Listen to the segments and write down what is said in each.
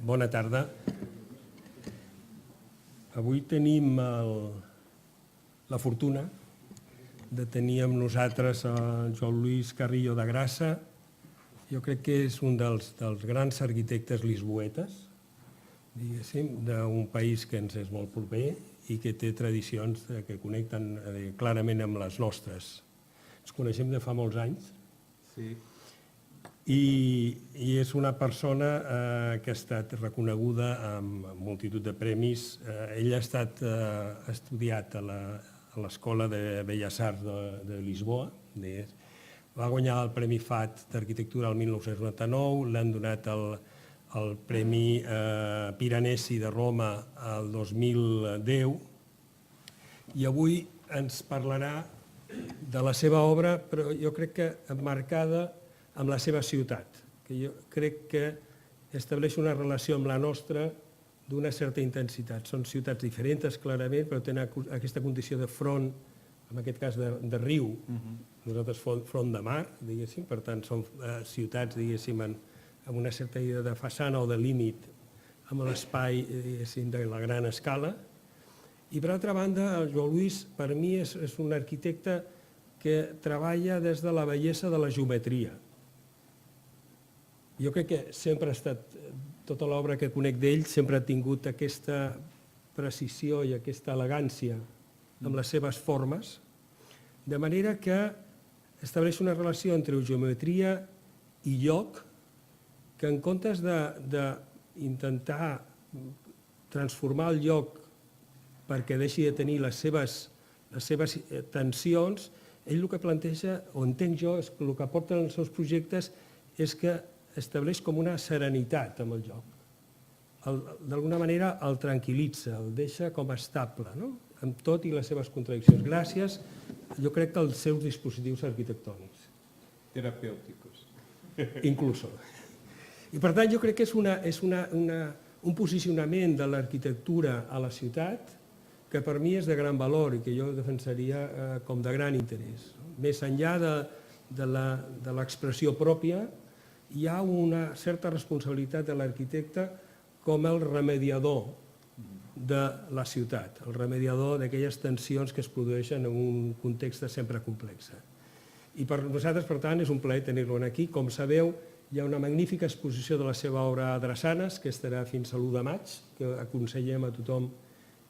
Bona tarda. Avui tenim la fortuna de tenir amb nosaltres el Joan Lluís Carrillo de Grassa. Jo crec que és un dels grans arquitectes lisboetes, diguéssim, d'un país que ens és molt proper i que té tradicions que connecten clarament amb les nostres. Ens coneixem de fa molts anys. Sí. I és una persona que ha estat reconeguda amb multitud de premis. Ell ha estudiat a l'Escola de Belles Arts de Lisboa. Va guanyar el Premi FAT d'Arquitectura el 1999, l'han donat el Premi Piranesi de Roma el 2010 i avui ens parlarà de la seva obra, però jo crec que emmarcada amb la seva ciutat, que jo crec que estableix una relació amb la nostra d'una certa intensitat. Són ciutats diferents, clarament, però tenen aquesta condició de front, en aquest cas de riu, nosaltres front de mar, diguéssim, per tant són ciutats, diguéssim, amb una certa idea de façana o de límit amb l'espai, diguéssim, de la gran escala. I per altra banda, el Joan Lluís, per mi, és un arquitecte que treballa des de la bellesa de la geometria. Jo crec que sempre ha estat, tota l'obra que conec d'ell, sempre ha tingut aquesta precisió i aquesta elegància amb les seves formes, de manera que estableix una relació entre geometria i lloc que en comptes d'intentar transformar el lloc perquè deixi de tenir les seves tensions, ell el que planteja, o entenc jo, el que aporten els seus projectes és que estableix com una serenitat amb el lloc. D'alguna manera el tranquil·litza, el deixa com estable, amb tot i les seves contradiccions. Gràcies, jo crec que als seus dispositius arquitectònics. Terapèuticos. Incluso. I per tant jo crec que és un posicionament de l'arquitectura a la ciutat que per mi és de gran valor i que jo defensaria com de gran interès. Més enllà de l'expressió pròpia, hi ha una certa responsabilitat de l'arquitecte com el remediador de la ciutat, el remediador d'aquelles tensions que es produeixen en un context sempre complex. I per nosaltres, per tant, és un plaer tenir-lo aquí. Com sabeu, hi ha una magnífica exposició de la seva obra a Drassanes, que estarà fins a l'1 de maig, que aconsellem a tothom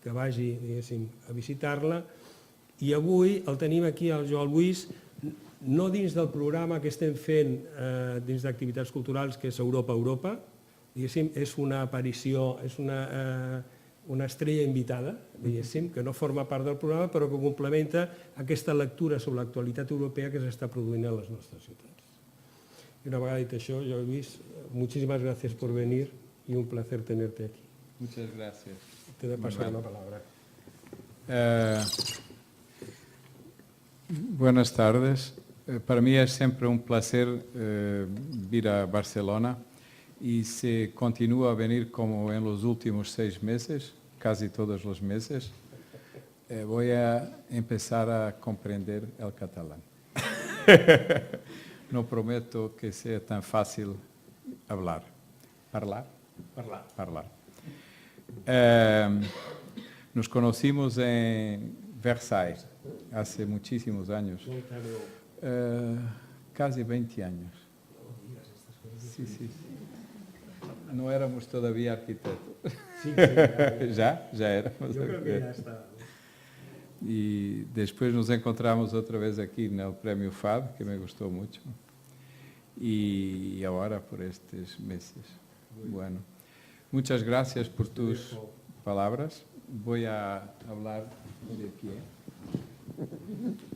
que vagi, diguéssim, a visitar-la. I avui el tenim aquí, el Joan Lluís, no dins del programa que estem fent dins d'activitats culturals, que és Europa, diguéssim, és una aparició, és una estrella invitada, diguéssim, que no forma part del programa, però que complementa aquesta lectura sobre l'actualitat europea que s'està produint a les nostres ciutats. Y una vegada dit això, Joan Lluís, muchísimas gracias por venir y un placer tenerte aquí. Muchas gracias. Te paso la palabra. Buenas tardes. Para mí es siempre un placer vir a Barcelona y se continúa a venir como en los últimos 6 meses, casi todos los meses. Voy a empezar a comprender el catalán. No prometo que sea tan fácil hablar. Parlar. Nos conocimos en Versailles hace muchísimos años. Casi 20 años. Sí. No éramos todavía arquitectos. Sí, ya éramos. Yo creo que ya está. Y después nos encontramos otra vez aquí en el Premio FAD, que me gustó mucho. Y ahora por estos meses. Bueno, muchas gracias por tus palabras. Voy a hablar de pie.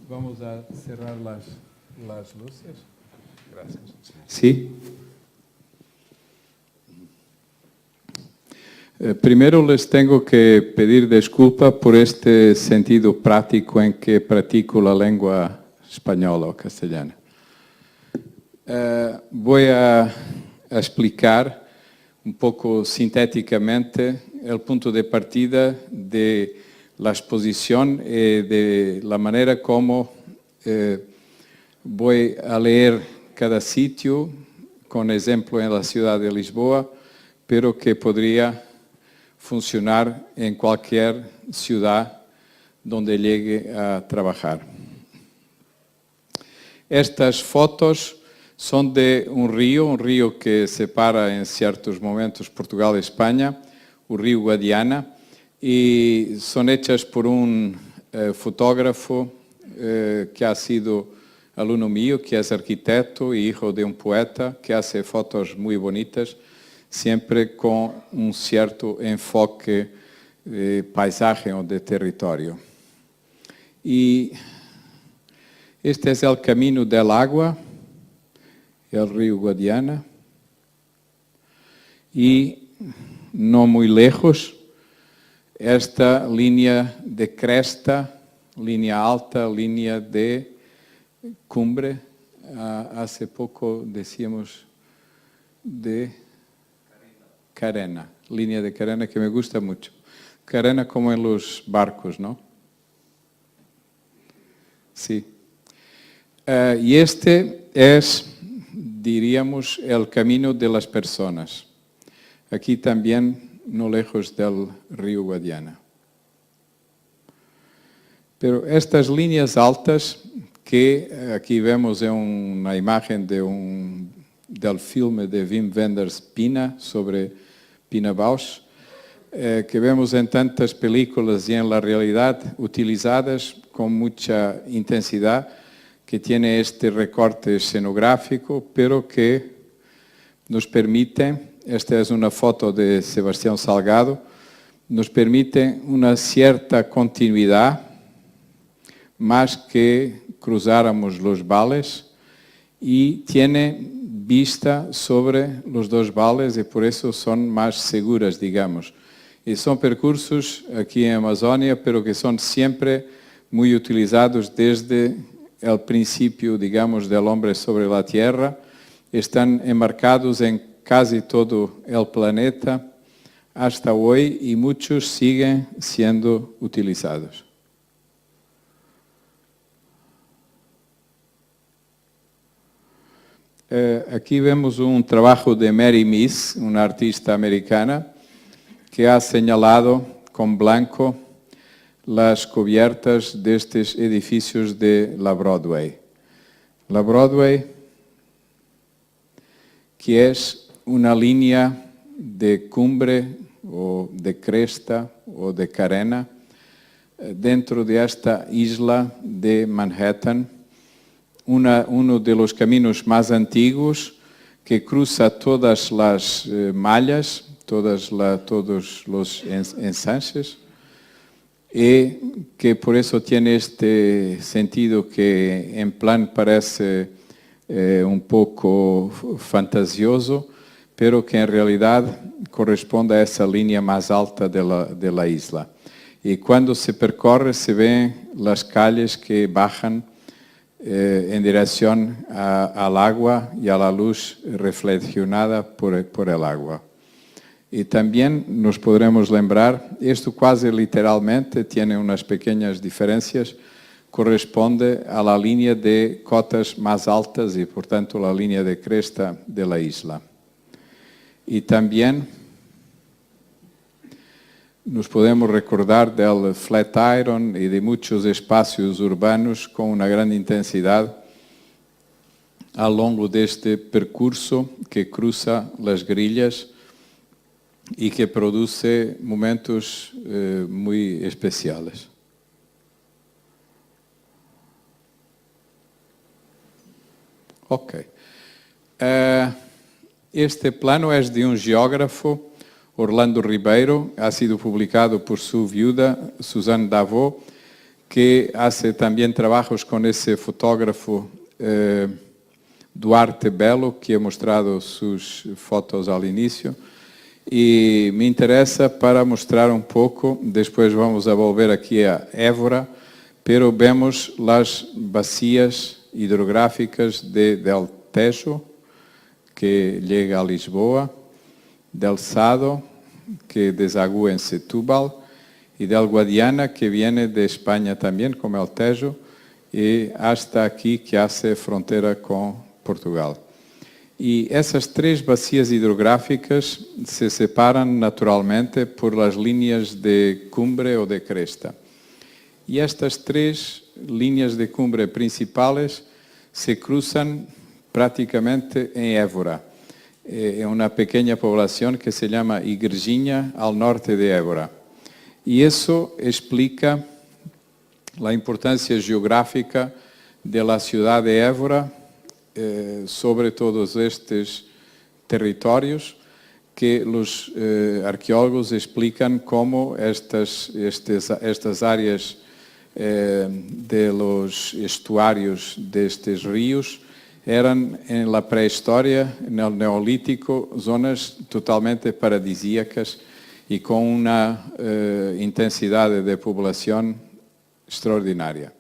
Vamos a cerrar las luces. Gracias. ¿Sí? Primero les tengo que pedir disculpa por este sentido práctico en que practico la lengua española o castellana. Voy a explicar un poco sintéticamente el punto de partida de la exposición y de la manera como voy a leer cada sitio con ejemplo en la ciudad de Lisboa, pero que podría funcionar en cualquier ciudad donde llegue a trabajar. Estas fotos son de un río que separa en ciertos momentos Portugal y España, el río Guadiana, y son hechas por un fotógrafo que ha sido alumno mío, que es arquitecto y hijo de un poeta, que hace fotos muy bonitas, siempre con un cierto enfoque de paisaje o de territorio. Y este es el camino del agua, el río Guadiana, y no muy lejos, esta línea de cresta, línea alta, línea de cumbre. Hace poco decíamos de carena, línea de carena que me gusta mucho. Carena como en los barcos, ¿no? Sí. Y este es, diríamos, el camino de las personas. Aquí también, no lejos del río Guadiana. Pero estas líneas altas, que aquí vemos en una imagen del filme de Wim Wenders Pina, sobre Pina Bausch, que vemos en tantas películas y en la realidad, utilizadas con mucha intensidad, que tiene este recorte escenográfico, pero que nos permite, esta es una foto de Sebastián Salgado, nos permite una cierta continuidad, más que cruzáramos los vales, y tiene vista sobre los dos vales y por eso son más seguras, digamos. Y son percursos aquí en Amazonia, pero que son siempre muy utilizados desde el principio, digamos, del hombre sobre la Tierra. Están enmarcados en casi todo el planeta hasta hoy y muchos siguen siendo utilizados. Aquí vemos un trabajo de Mary Miss, una artista americana, que ha señalado con blanco las cubiertas de estos edificios de la Broadway. La Broadway, que es una línea de cumbre o de cresta o de carena dentro de esta isla de Manhattan, uno de los caminos más antiguos que cruza todas las mallas, todos los ensanches, y que por eso tiene este sentido que en plan parece un poco fantasioso, pero que en realidad corresponde a esa línea más alta de la isla. Y cuando se percorre se ven las calles que bajan en dirección al agua y a la luz reflexionada por el agua. Y también nos podremos lembrar, esto casi literalmente tiene unas pequeñas diferencias, corresponde a la línea de cotas más altas y por tanto la línea de cresta de la isla. Y también nos podemos recordar del Flatiron y de muchos espacios urbanos con una gran intensidad a lo largo de este percurso que cruza las grillas y que produce momentos muy especiales. Ok. Este plano es de un geógrafo, Orlando Ribeiro, ha sido publicado por su viuda, Suzanne Davot, que hace también trabajos con ese fotógrafo Duarte Belo, que he mostrado sus fotos al inicio. Y me interesa para mostrar un poco, después vamos a volver aquí a Évora, pero vemos las bacias hidrográficas del Tejo, que llega a Lisboa, del Sado, que desagua en Setúbal, y del Guadiana, que viene de España también, como el Tejo, y hasta aquí, que hace frontera con Portugal. E essas três bacias hidrográficas se separam naturalmente por las líneas de cumbre ou de cresta. E estas três linhas de cumbre principais se cruzam praticamente em Évora. É uma pequena poblação que se chama Igrejinha, ao norte de Évora. E isso explica a importância geográfica da cidade de Évora sobre todos estes territórios que os arqueólogos explicam como estas áreas de los estuários destes rios eram, na pré-história, no Neolítico, zonas totalmente paradisíacas e com uma intensidade de população extraordinária.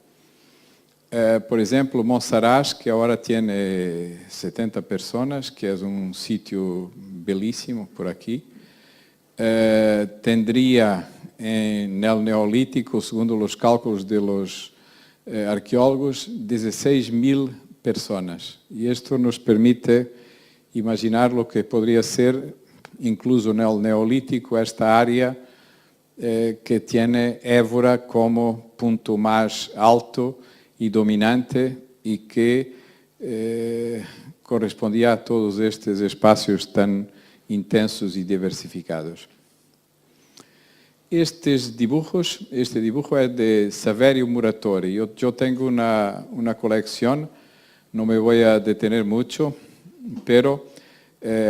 Por exemplo, Monsaraz, que agora tem 70 pessoas, que é um sítio belíssimo por aqui, tendría no Neolítico, segundo os cálculos de los arqueólogos, 16.000 pessoas. E isto nos permite imaginar o que poderia ser, incluso no Neolítico, esta área que tem Évora como ponto mais alto e dominante e que correspondia a todos estes espaços tão intensos e diversificados. Este dibujo é de Saverio Muratori. Eu tenho uma coleção, não me vou a detener muito, pero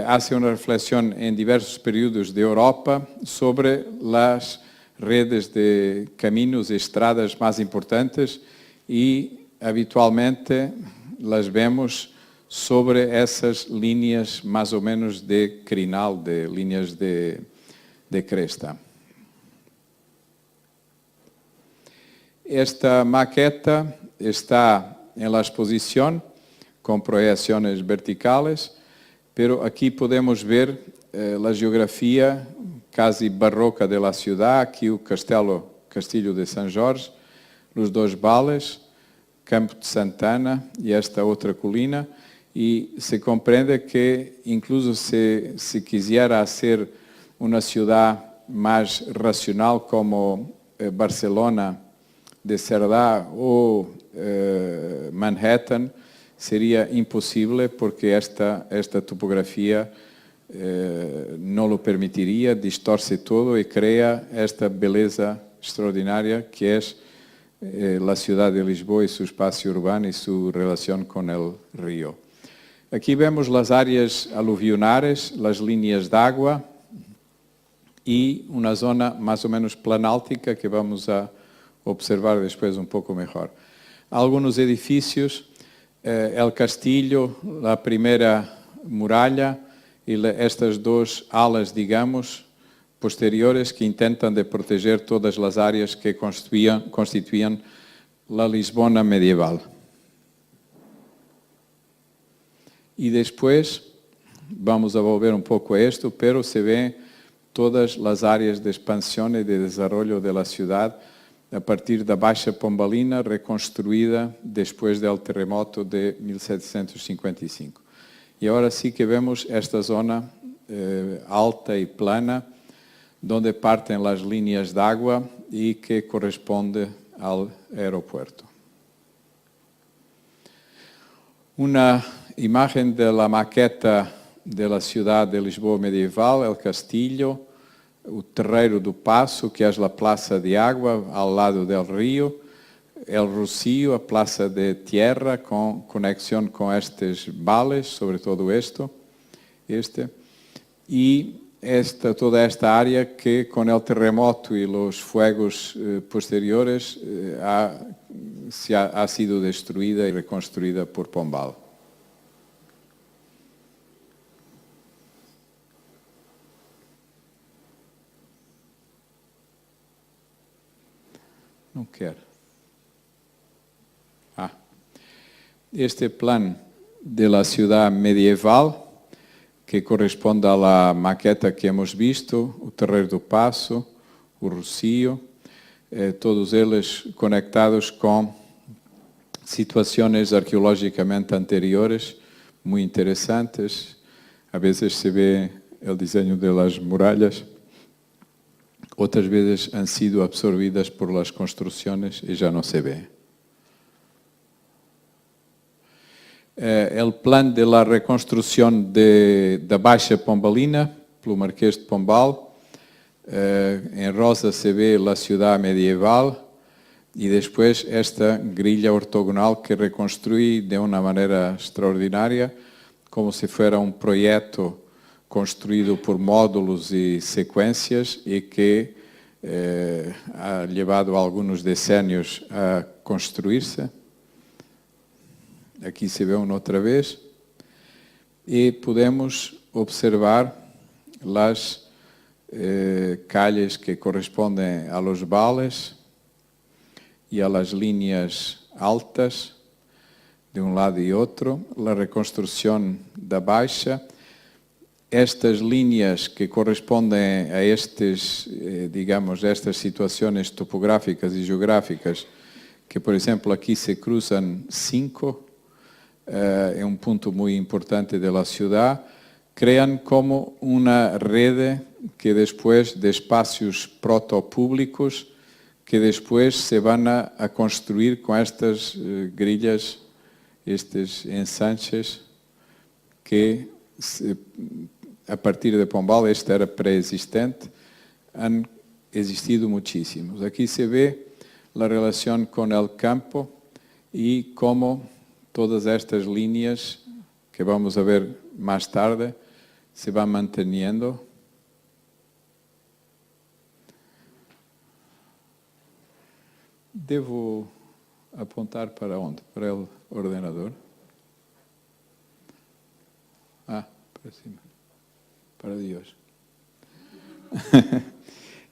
hace uma reflexão em diversos períodos de Europa sobre as redes de caminhos e estradas mais importantes e, habitualmente, las vemos sobre essas linhas mais ou menos de crinal, de linhas de cresta. Esta maqueta está em la exposición com projeções verticales, pero aqui podemos ver a geografia quase barroca da cidade, aqui o Castilho de São Jorge, os dois vales, Campo de Santana e esta outra colina, e se compreende que, incluso se quisiera ser uma cidade mais racional como Barcelona de Cerdá ou Manhattan, seria impossível porque esta topografia não lo permitiria, distorce todo e cria esta beleza extraordinária que é a cidade de Lisboa e seu espaço urbano e sua relação com o rio. Aqui vemos as áreas aluvionares, as linhas de água e uma zona mais ou menos planáltica que vamos a observar depois um pouco melhor. Alguns edifícios, o castilho, a primeira muralha e estas duas alas, digamos, posteriores que intentam de proteger todas as áreas que constituíam a Lisbona medieval. E depois, vamos a volver um pouco a isto, pero se vê todas as áreas de expansão e de desenvolvimento da cidade a partir da Baixa Pombalina, reconstruída depois do terremoto de 1755. E agora sim que vemos esta zona alta e plana, onde partem as linhas de água e que corresponde ao aeroporto. Uma imagem da maqueta da cidade de Lisboa medieval, o castilho, o terreiro do Passo, que é a Praça de Água, ao lado do rio, El Rocio, a Praça de Tierra, com conexão com estes vales, sobretudo este, e toda esta área que, com o terremoto e os fuegos posteriores, ha sido destruída e reconstruída por Pombal. Não quero. Este plano da cidade medieval, que corresponde à maqueta que hemos visto, o Terreiro do Passo, o Rocio, todos eles conectados com situações arqueológicamente anteriores, muy interesantes. A veces se ve el diseño de las murallas, otras veces han sido absorbidas por las construcciones y ya no se ve. El plan de la reconstrucción da Baixa Pombalina, pelo Marquês de Pombal. En rosa se ve la ciudad medieval y después esta grilla ortogonal que reconstruye de una manera extraordinaria, como si fuera un proyecto construido por módulos y secuencias y que ha llevado algunos decenios a construirse. Aquí se ve una otra vez y podemos observar las calles que corresponden a los vales y a las líneas altas de un lado y otro, la reconstrucción da Baixa. Estas líneas que corresponden a estas situaciones topográficas y geográficas, que por ejemplo aquí se cruzan 5, en un punto muy importante de la ciudad, crean como una red que después de espacios protopúblicos que después se van a construir con estas grillas, estos ensanches que a partir de Pombal, este era preexistente, han existido muchísimos. Aquí se ve la relación con el campo y cómo todas estas líneas que vamos a ver más tarde se van manteniendo. Devo apontar para onde? Para el ordenador? Ah, para cima. Para Dios.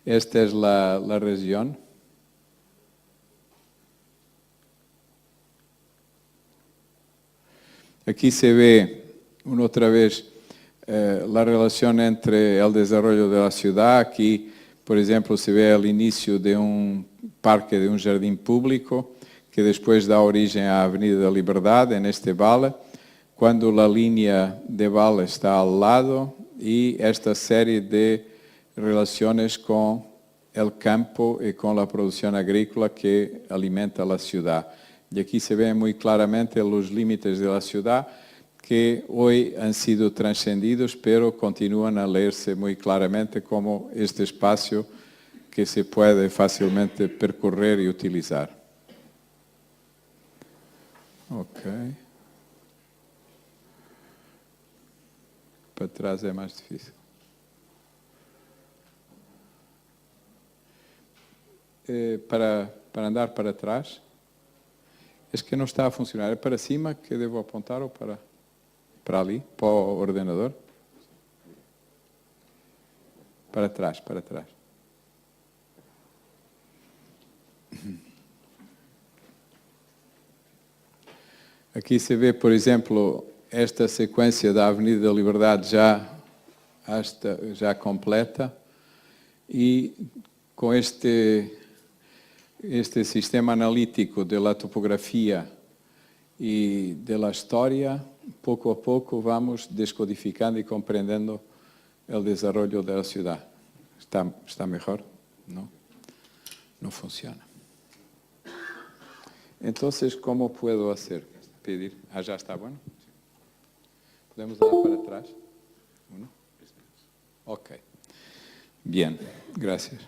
Esta es la región. Aquí se ve otra vez la relación entre el desarrollo de la ciudad. Aquí, por ejemplo, se ve el inicio de un parque, de un jardín público, que después da origen a Avenida da Liberdade, en este vale, cuando la línea de vale está al lado, y esta serie de relaciones con el campo y con la producción agrícola que alimenta la ciudad. Y aquí se ven muy claramente los límites de la ciudad que hoy han sido trascendidos, pero continúan a leerse muy claramente como este espacio que se puede fácilmente percorrer y utilizar. Ok. Para trás é mais difícil. Para andar para trás, es que não está a funcionar. É para cima que devo apontar ou para ali, para o ordenador? Para trás, para trás. Aqui se vê, por exemplo, esta sequência da Avenida da Liberdade já completa, e com este sistema analítico da topografia e da história, pouco a pouco vamos descodificando e compreendendo o desenvolvimento da cidade. ¿Está melhor? Não funciona. Então, como posso fazer? Pedir. Ah, já está bom? Podemos dar para atrás? Uno. Ok. Bien, gracias.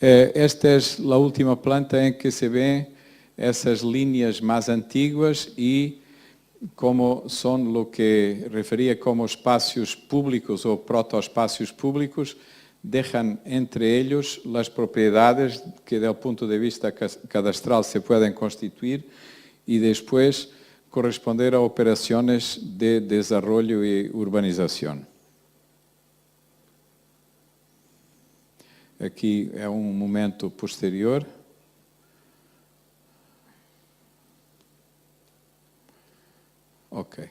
Esta es la última planta en que se ven esas líneas más antiguas y como son lo que refería como espacios públicos o protoespacios públicos, dejan entre ellos las propiedades que desde el punto de vista cadastral se pueden constituir y después corresponder a operaciones de desarrollo y urbanización. Aqui é um momento posterior. Ok.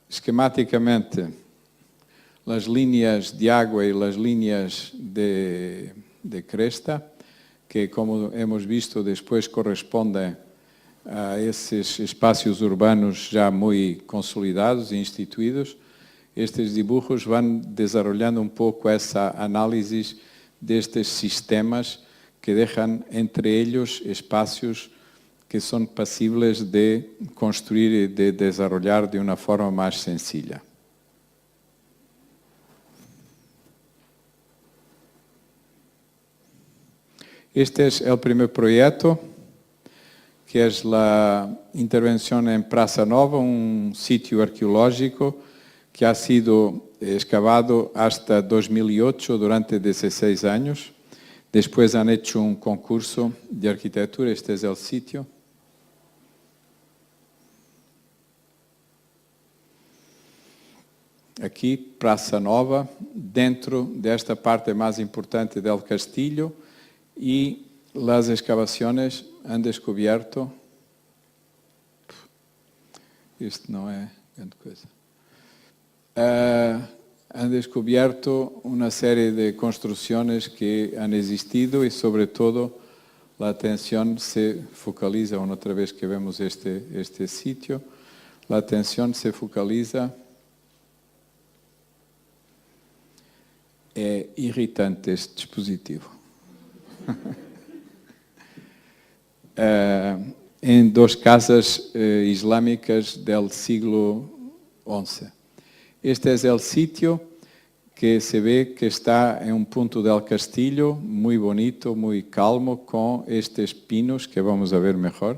Esquematicamente, as linhas de água e as linhas de cresta, que como hemos visto depois correspondem a esses espaços urbanos já muito consolidados e instituídos, estes dibujos vão desenvolvendo um pouco essa análise destes sistemas que deixam entre eles espaços que são passíveis de construir e de desenvolver de uma forma mais sencilla. Este es el primer proyecto, que es la intervención en Praça Nova, un sitio arqueológico que ha sido excavado hasta 2008 durante 16 años. Después han hecho un concurso de arquitectura, este es el sitio. Aqui, Praça Nova, dentro desta parte mais importante do castillo, e as escavações han descoberto, isto não é grande coisa, han descoberto uma série de construções que han existido e, sobretudo, a atenção se focaliza, outra vez que vemos este sítio, a atenção se focaliza. É irritante este dispositivo. Em duas casas islâmicas do siglo XI. Este é o sítio que se vê que está em um ponto do castillo muito bonito, muito calmo, com estes pinos que vamos a ver melhor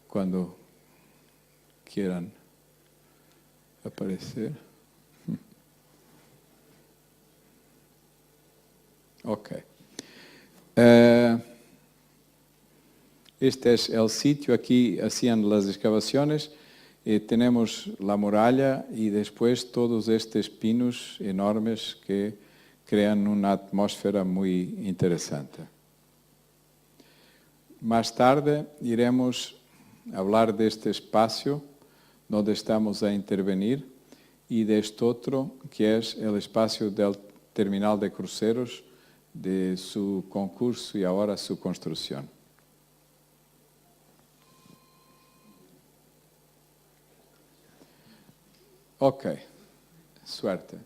quando quieran aparecer. Ok. Este es el sitio, aquí hacían las excavaciones, tenemos la muralla y después todos estos pinos enormes que crean una atmósfera muy interesante. Más tarde iremos hablar de este espacio donde estamos a intervenir y de este otro que es el espacio del terminal de cruceros, de su concurso y ahora su construcción. Ok, suerte.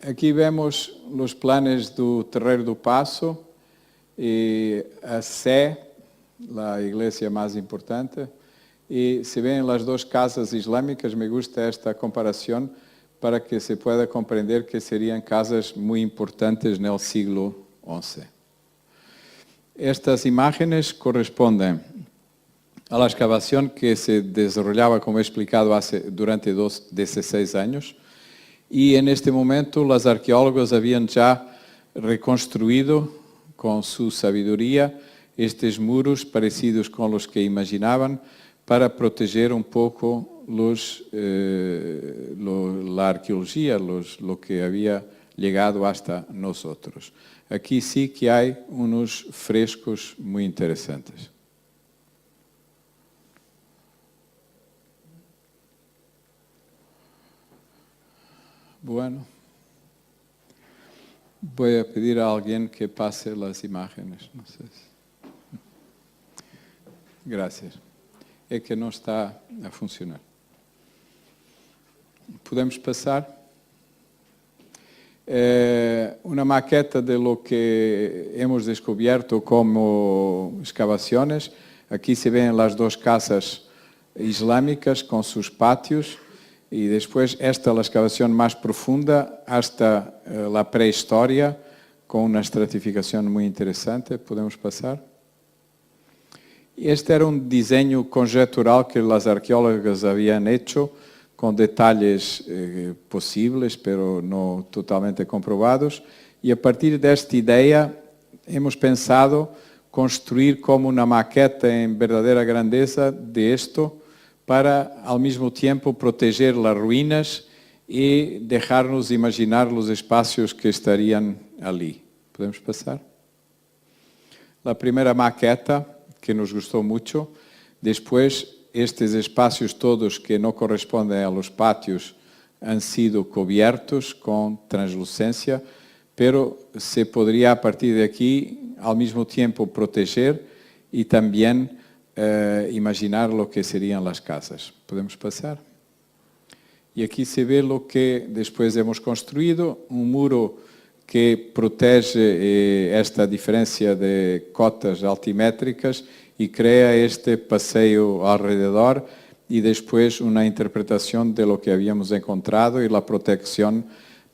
Aquí vemos los planes do Terreiro do Passo y a Sé, la iglesia más importante, y se ven las dos casas islámicas. Me gusta esta comparación para que se pueda compreender que serían casas muy importantes en el siglo XI. Estas imágenes corresponden a la excavación que se desarrollaba, como he explicado, durante 16 años, y en este momento los arqueólogos habían ya reconstruido con su sabiduría estos muros parecidos con los que imaginaban para proteger un poco la arqueología, lo que había llegado hasta nosotros. Aquí sí que hay unos frescos muy interesantes. Bueno, voy a pedir a alguien que pase las imágenes. No sé. Gracias. É que não está a funcionar. Podemos passar? Uma maqueta de lo que hemos descubierto como excavaciones. Aquí se ven las dos casas islámicas con sus patios y después esta la excavación más profunda hasta la prehistoria con una estratificación muy interesante. Podemos pasar? Este era un diseño conjetural que las arqueólogas habían hecho con detalles posibles, pero no totalmente comprobados. Y a partir de esta idea hemos pensado construir como una maqueta en verdadera grandeza de esto para al mismo tiempo proteger las ruinas y dejarnos imaginar los espacios que estarían allí. ¿Podemos pasar? La primera maqueta que nos gustó mucho. Después, estos espacios todos que no corresponden a los patios han sido cubiertos con translucencia pero se podría a partir de aquí al mismo tiempo proteger y también imaginar lo que serían las casas. ¿Podemos pasar? Y aquí se ve lo que después hemos construido, un muro que protege esta diferencia de cotas altimétricas y crea este paseo alrededor y después una interpretación de lo que habíamos encontrado y la protección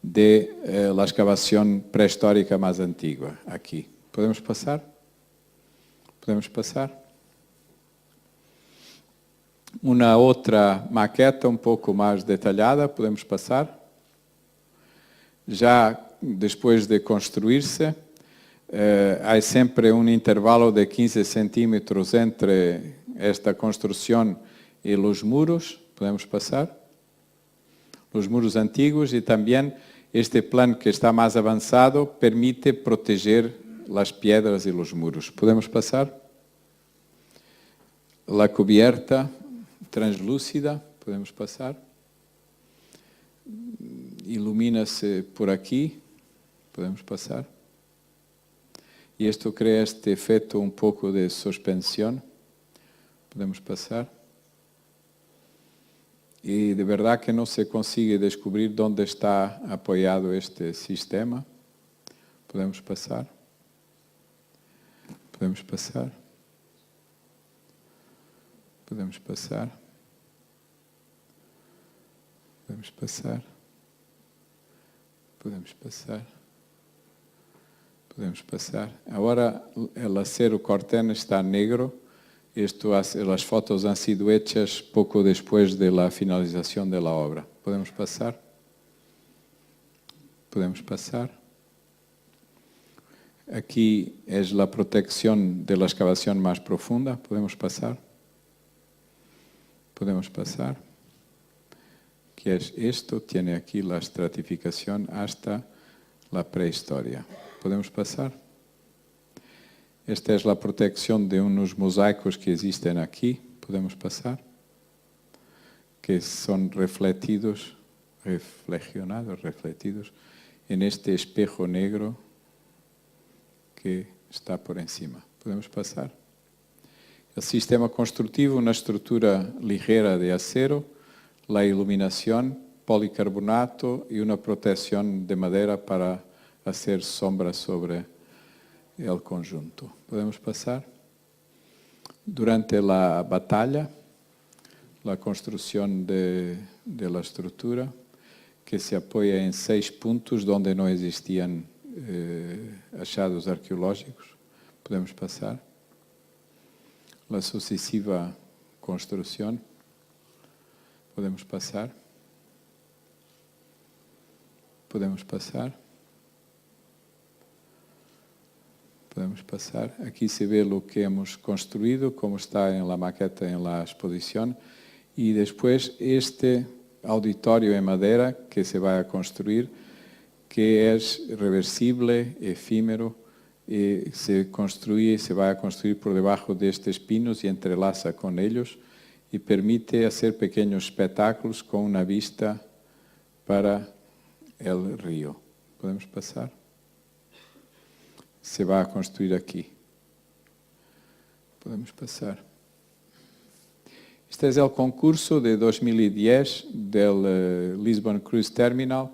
de la excavación prehistórica más antigua aquí. ¿Podemos pasar? ¿Podemos pasar? Una otra maqueta un poco más detallada, podemos pasar. Ya después de construirse, hay siempre un intervalo de 15 centímetros entre esta construcción y los muros, podemos pasar. Los muros antiguos y también este plan que está más avanzado permite proteger las piedras y los muros. ¿Podemos pasar? La cubierta translúcida, podemos pasar. Ilumina-se por aquí, podemos pasar. Y esto crea este efecto un poco de suspensión, podemos pasar. Y de verdad que no se consigue descubrir dónde está apoyado este sistema. Podemos pasar. Podemos pasar. Podemos pasar. Podemos pasar. Podemos pasar. Podemos pasar. Ahora el acero corten está negro. Las fotos han sido hechas poco después de la finalización de la obra. ¿Podemos pasar? ¿Podemos pasar? Aquí es la protección de la excavación más profunda. ¿Podemos pasar? ¿Podemos pasar? ¿Qué es esto? Tiene aquí la estratificación hasta la prehistoria. ¿Podemos pasar? Esta es la protección de unos mosaicos que existen aquí. ¿Podemos pasar? Que son refletidos en este espejo negro que está por encima. ¿Podemos pasar? El sistema constructivo, una estructura ligera de acero, la iluminación, policarbonato y una protección de madera para hacer sombra sobre el conjunto. ¿Podemos pasar? Durante la batalla, la construcción de la estructura, que se apoya en 6 puntos donde no existían achados arqueológicos. ¿Podemos pasar? La sucesiva construcción. ¿Podemos pasar? ¿Podemos pasar? Podemos pasar. Aquí se ve lo que hemos construido, como está en la maqueta, en la exposición. Y después este auditorio en madera que se va a construir, que es reversible, efímero, y se va a construir por debajo de estos pinos y entrelaza con ellos y permite hacer pequeños espectáculos con una vista para el río. ¿Podemos pasar? Se va a construir aquí. Podemos pasar. Este es el concurso de 2010 del Lisbon Cruise Terminal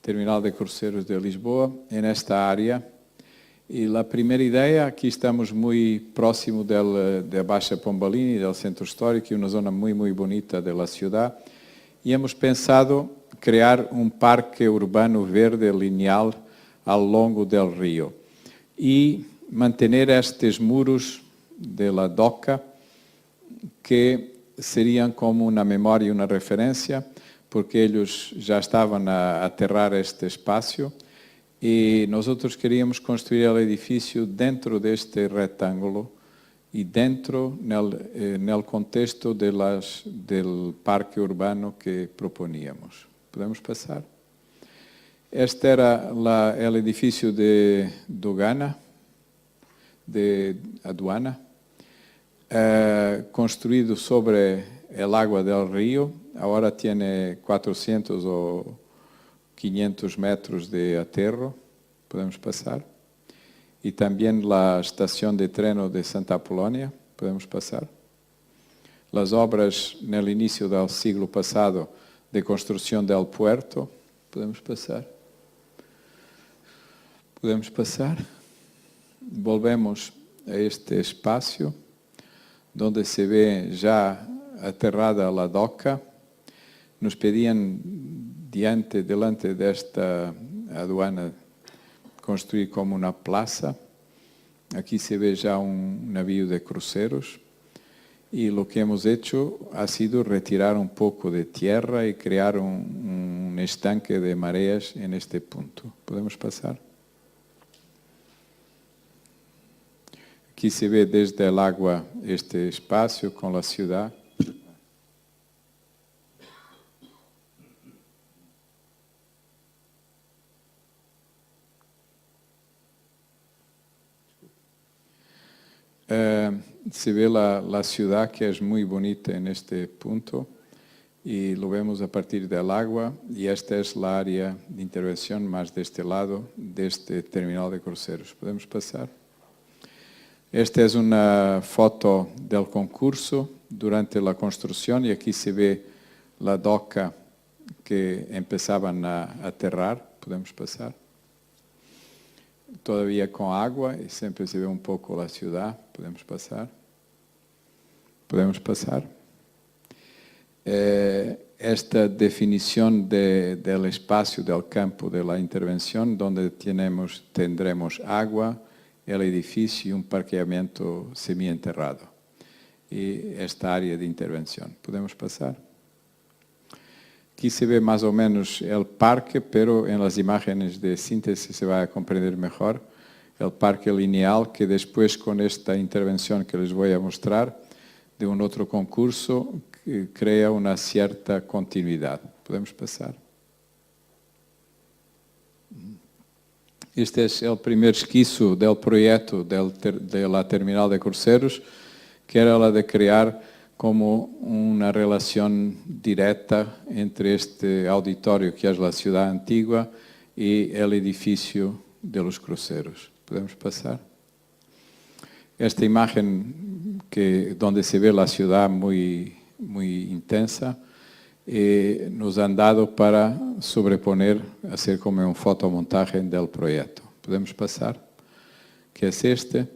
de cruceros de Lisboa, en esta área. Y la primera idea, aquí estamos muy próximo de Baixa Pombalini, del centro histórico, y una zona muy, muy bonita de la ciudad. Y hemos pensado crear un parque urbano verde lineal ao longo del río. Y mantener estos muros de la doca que serían como una memoria y una referencia, porque ellos ya estaban a aterrar este espacio y nosotros queríamos construir el edificio dentro de este rectángulo y dentro en el contexto del parque urbano que proponíamos. ¿Podemos pasar? Este era el edificio de aduana, construido sobre el agua del río. Ahora tiene 400 o 500 metros de aterro podemos pasar. Y también la estación de tren de Santa Apolónia, podemos pasar. Las obras en el inicio del siglo pasado de construcción del puerto, podemos pasar. Podemos pasar. Volvemos a este espacio donde se ve ya aterrada la doca. Nos pedían delante de esta aduana construir como una plaza. Aquí se ve ya un navío de cruceros. Y lo que hemos hecho ha sido retirar un poco de tierra y crear un estanque de mareas en este punto. ¿Podemos pasar? Aquí se ve desde el agua este espacio con la ciudad. Se ve la ciudad, que es muy bonita en este punto, y lo vemos a partir del agua, y esta es la área de intervención más de este lado, de este terminal de cruceros. ¿Podemos pasar? Esta es una foto del concurso durante la construcción, y aquí se ve la doca que empezaban a aterrar. ¿Podemos pasar? Todavía con agua, y siempre se ve un poco la ciudad. ¿Podemos pasar? ¿Podemos pasar? Esta definición del espacio del campo de la intervención, donde tendremos agua, el edificio y un parqueamiento semienterrado. Y esta área de intervención. ¿Podemos pasar? Aquí se ve más o menos el parque, pero en las imágenes de síntesis se va a comprender mejor el parque lineal, que después, con esta intervención que les voy a mostrar de un otro concurso, crea una cierta continuidad. ¿Podemos pasar? Este es el primer esquizo del proyecto de la terminal de cruceros, que era la de crear como una relación directa entre este auditorio, que es la ciudad antigua, y el edificio de los cruceros. ¿Podemos pasar? Esta imagen donde se ve la ciudad muy intensa, nos han dado para sobreponer, hacer como un fotomontaje del proyecto. ¿Podemos pasar? Que es este,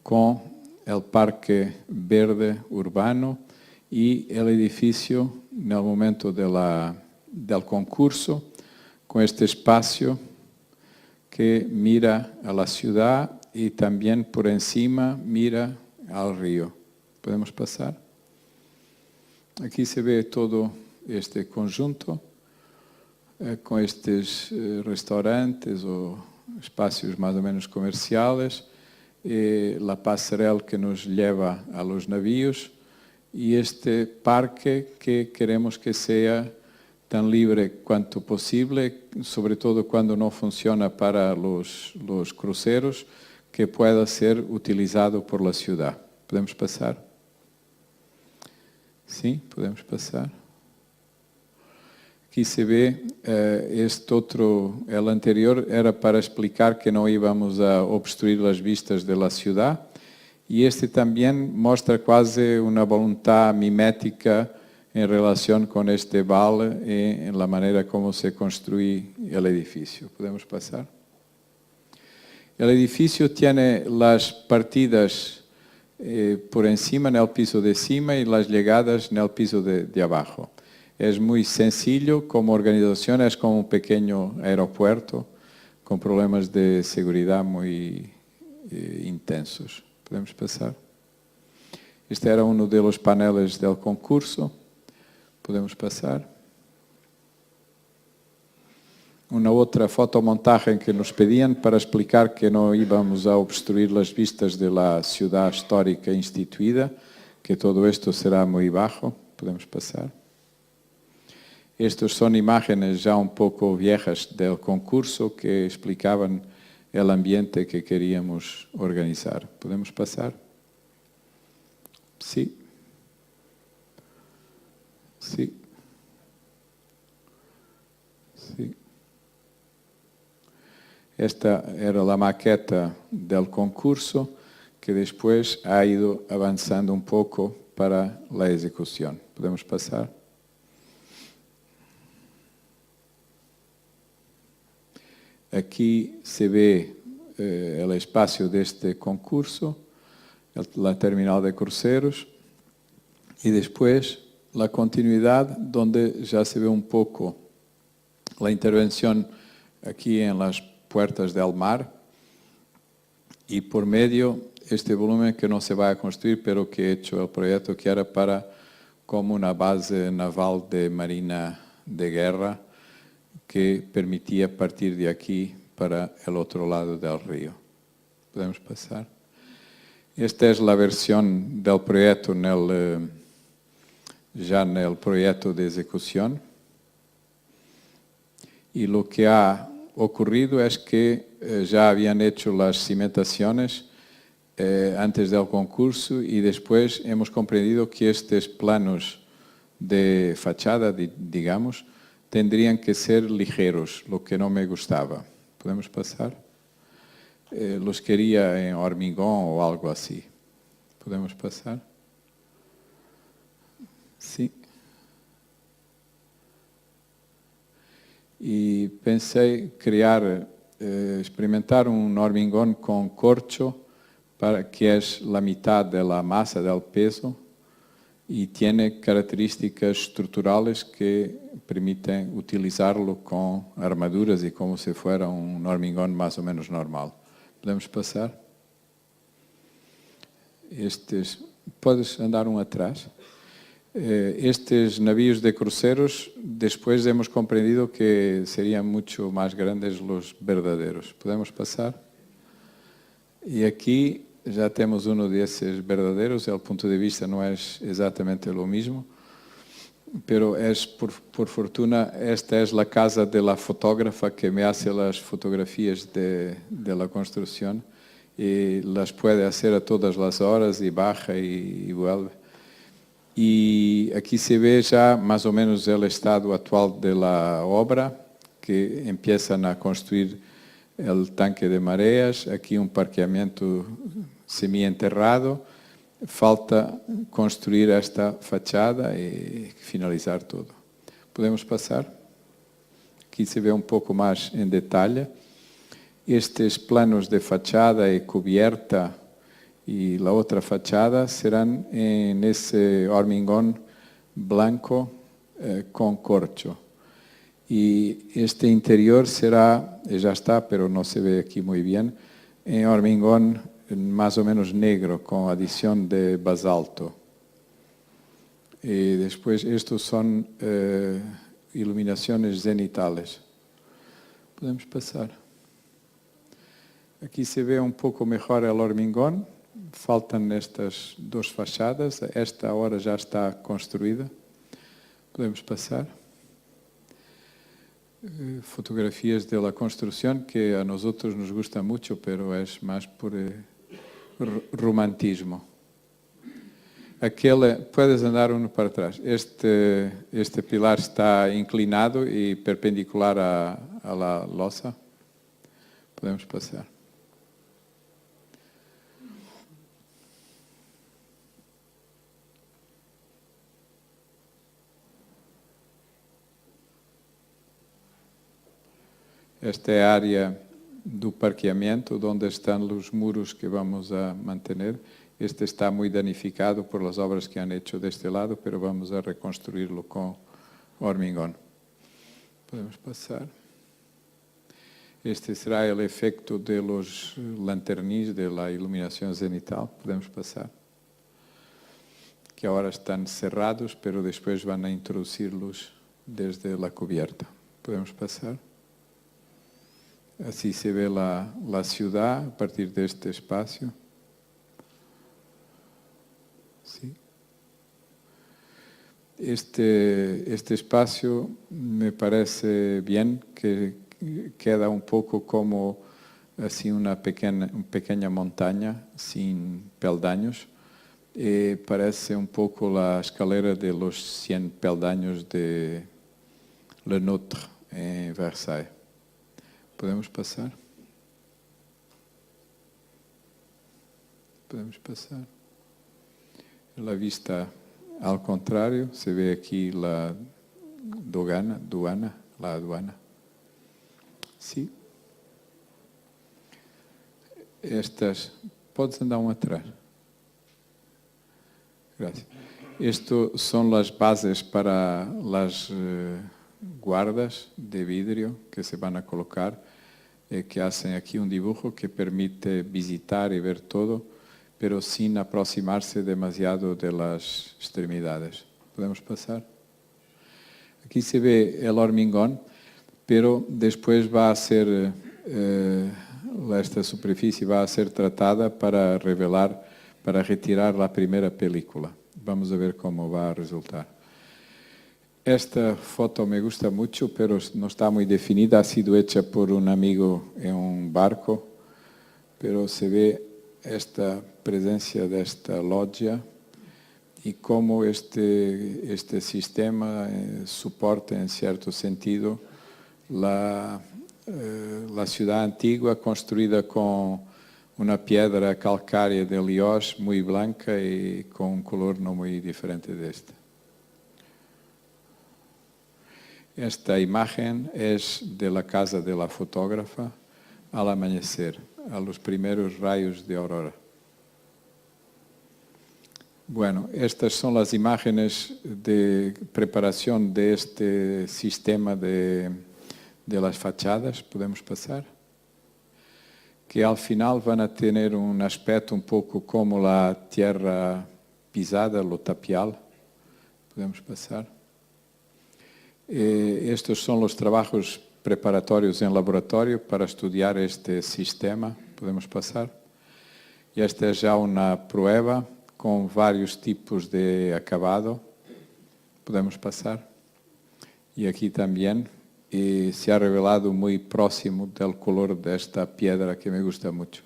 con el parque verde urbano y el edificio en el momento del concurso, con este espacio que mira a la ciudad y también por encima mira al río. ¿Podemos pasar? Aquí se ve todo este conjunto con estos restaurantes o espacios más o menos comerciales, la pasarela que nos lleva a los navíos y este parque que queremos que sea tan libre cuanto posible, sobre todo cuando no funciona para los cruceros, que pueda ser utilizado por la ciudad. ¿Podemos pasar? Sí, podemos pasar. Aquí se ve el anterior era para explicar que no íbamos a obstruir las vistas de la ciudad, y este también muestra quase una voluntad mimética en relación con este vale y en la manera como se construye el edificio. ¿Podemos pasar? El edificio tiene las partidas por encima en el piso de cima y las llegadas en el piso de abajo. Es muy sencillo como organización, es como un pequeño aeropuerto con problemas de seguridad muy intensos. ¿Podemos pasar? Este era uno de los paneles del concurso. ¿Podemos pasar? Una otra fotomontaje que nos pedían para explicar que no íbamos a obstruir las vistas de la ciudad histórica instituida, que todo esto será muy bajo. ¿Podemos pasar? Estas son imágenes ya un poco viejas del concurso que explicaban el ambiente que queríamos organizar. ¿Podemos pasar? Sí. Sí. Sí. Esta era a maqueta del concurso, que después ha ido avanzando un poco para la ejecución. ¿Podemos pasar? Aquí se ve el espacio de este concurso, la terminal de cruceros, y después la continuidad, donde ya se ve un poco la intervención aquí en las puertas del mar, y por medio este volumen que no se va a construir, pero que he hecho el proyecto que era para como una base naval de marina de guerra que permitía partir de aquí para el otro lado del río. ¿Podemos pasar? Esta es la versión del proyecto ya en el proyecto de ejecución. Y lo que ha ocurrido es que ya habían hecho las cimentaciones antes del concurso y después hemos comprendido que estos planos de fachada, digamos, tendrían que ser ligeros, lo que no me gustaba. ¿Podemos pasar? Los quería en hormigón o algo así. ¿Podemos pasar? Sí. Y pensé experimentar un hormigón con corcho, que es la mitad de la masa del peso y tiene características estructurales que permiten utilizarlo con armaduras y como si fuera un hormigón más o menos normal. ¿Podemos pasar? ¿Puedes andar atrás? Estes navíos de cruceros, después hemos comprendido que serían mucho más grandes los verdaderos. ¿Podemos pasar? Y aquí ya tenemos uno de esos verdaderos. El punto de vista no es exactamente lo mismo, pero es por fortuna, esta es la casa de la fotógrafa que me hace las fotografías de la construcción y las puede hacer a todas las horas y baja y vuelve. Y aquí se ve ya más o menos el estado actual de la obra, que empiezan a construir el tanque de mareas, aquí un parqueamiento semienterrado, falta construir esta fachada y finalizar todo. ¿Podemos pasar? Aquí se ve un poco más en detalle. Estos planos de fachada y cubierta y la otra fachada serán en ese hormigón blanco con corcho. Y este interior será, ya está, pero no se ve aquí muy bien, en hormigón más o menos negro con adición de basalto. Y después estos son iluminaciones zenitales. Podemos pasar. Aquí se ve un poco mejor el hormigón. Faltan estas dos fachadas. Esta ahora ya está construida. Podemos pasar. Fotografías de la construcción que a nosotros nos gusta mucho, pero es más por romantismo. Puedes andar uno para atrás. Este pilar está inclinado y perpendicular a la losa. Podemos pasar. Esta é a área do parqueamento, onde estão os muros que vamos a manter. Este está muito danificado por las obras que han hecho deste lado, pero vamos a reconstruirlo con hormigón. Podemos pasar. Este será el efecto de los lanternis de la iluminación zenital. Podemos pasar. Que ahora están cerrados, pero después van a introducirlos desde la cubierta. Podemos pasar. Así se ve la ciudad a partir de este espacio. Sí. Este espacio me parece bien, que queda un poco como así una pequeña montaña sin peldaños. Parece un poco la escalera de los 100 peldaños de Le Nôtre en Versailles. ¿Podemos pasar? Podemos passar. A vista ao contrário, se vê aqui a aduana. Sim. Estas, podes andar um atrás. Gracias. Esto son las bases para las guardas de vidrio que se van a colocar, que hacen aquí un dibujo que permite visitar y ver todo, pero sin aproximarse demasiado de las extremidades. ¿Podemos pasar? Aquí se ve el hormigón, pero después va a ser, esta superficie va a ser tratada para revelar, para retirar la primera película. Vamos a ver cómo va a resultar. Esta foto me gusta mucho, pero no está muy definida. Ha sido hecha por un amigo en un barco, pero se ve esta presencia de esta loggia y cómo este sistema soporta en cierto sentido la ciudad antigua construida con una piedra calcárea de Lioz muy blanca y con un color no muy diferente de esta. Esta imagen es de la casa de la fotógrafa al amanecer, a los primeros rayos de aurora. Bueno, estas son las imágenes de preparación de este sistema de las fachadas. ¿Podemos pasar? Que al final van a tener un aspecto un poco como la tierra pisada, lo tapial. ¿Podemos pasar? Estos son los trabajos preparatorios en laboratorio para estudiar este sistema. ¿Podemos pasar? Y esta es ya una prueba con varios tipos de acabado. ¿Podemos pasar? Y aquí también. Y se ha revelado muy próximo del color de esta piedra que me gusta mucho.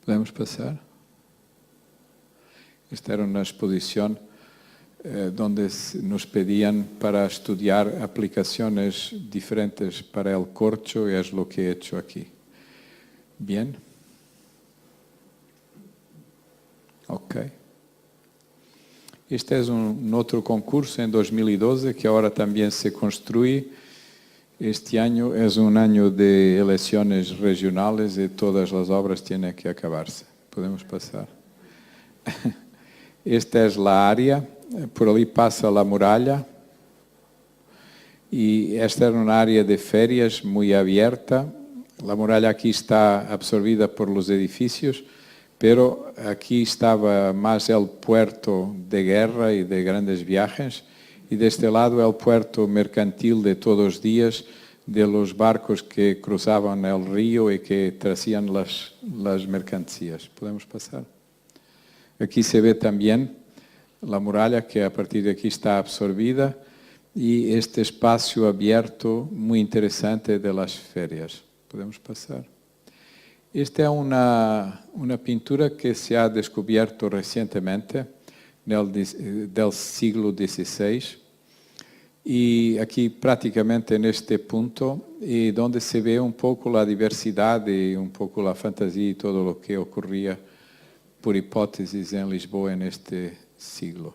¿Podemos pasar? Esta era una exposición donde nos pedían para estudiar aplicaciones diferentes para el corcho y es lo que he hecho aquí. Bien. Ok. Este es un otro concurso en 2012 que ahora también se construye. Este año es un año de elecciones regionales y todas las obras tienen que acabarse. Podemos pasar. Esta es la área, por ali pasa la muralla y esta era una área de ferias muy abierta. La muralla aquí está absorbida por los edificios, pero aquí estaba más el puerto de guerra y de grandes viajes. Y de este lado el puerto mercantil de todos los días de los barcos que cruzaban el río y que traían las mercancías. ¿Podemos pasar? Aquí se ve también la muralla que a partir de aquí está absorbida y este espacio abierto muy interesante de las ferias. ¿Podemos pasar? Esta es una pintura que se ha descubierto recientemente del siglo XVI. Y aquí prácticamente en este punto, y donde se ve un poco la diversidad y un poco la fantasía y todo lo que ocurría por hipótesis en Lisboa en este siglo.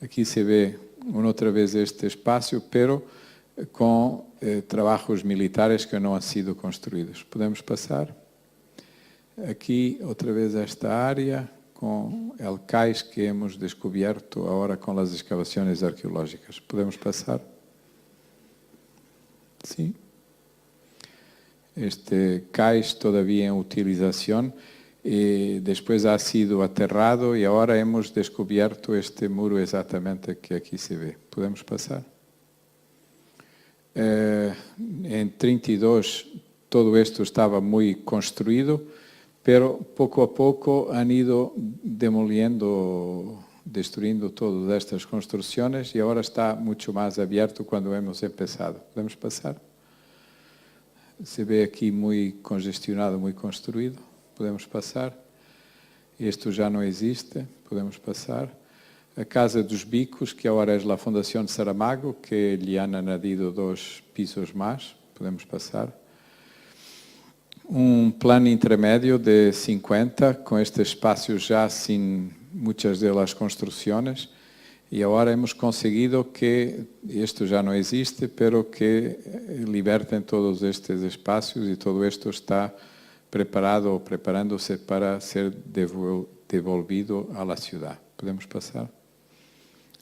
Aquí se ve otra vez este espacio, pero con trabajos militares que no han sido construidos. ¿Podemos pasar? Aquí otra vez esta área con el cais que hemos descubierto ahora con las excavaciones arqueológicas. ¿Podemos pasar? Sí. Este cais todavía en utilización y después ha sido aterrado y ahora hemos descubierto este muro exactamente que aquí se ve. ¿Podemos pasar? En 32 todo esto estaba muy construido, pero poco a poco han ido demoliendo, destruyendo todas estas construcciones y ahora está mucho más abierto cuando hemos empezado. ¿Podemos pasar? Se ve aquí muy congestionado, muy construido. ¿Podemos pasar? Esto ya no existe. ¿Podemos pasar? A Casa dos Bicos, que ahora es la Fundación Saramago, que le han añadido 2 pisos más. ¿Podemos pasar? un plan intermedio de 50 con este espacio ya sin muchas de las construcciones y ahora hemos conseguido que esto ya no existe, pero que liberten todos estos espacios y todo esto está preparado o preparándose para ser devolvido a la ciudad. ¿Podemos pasar?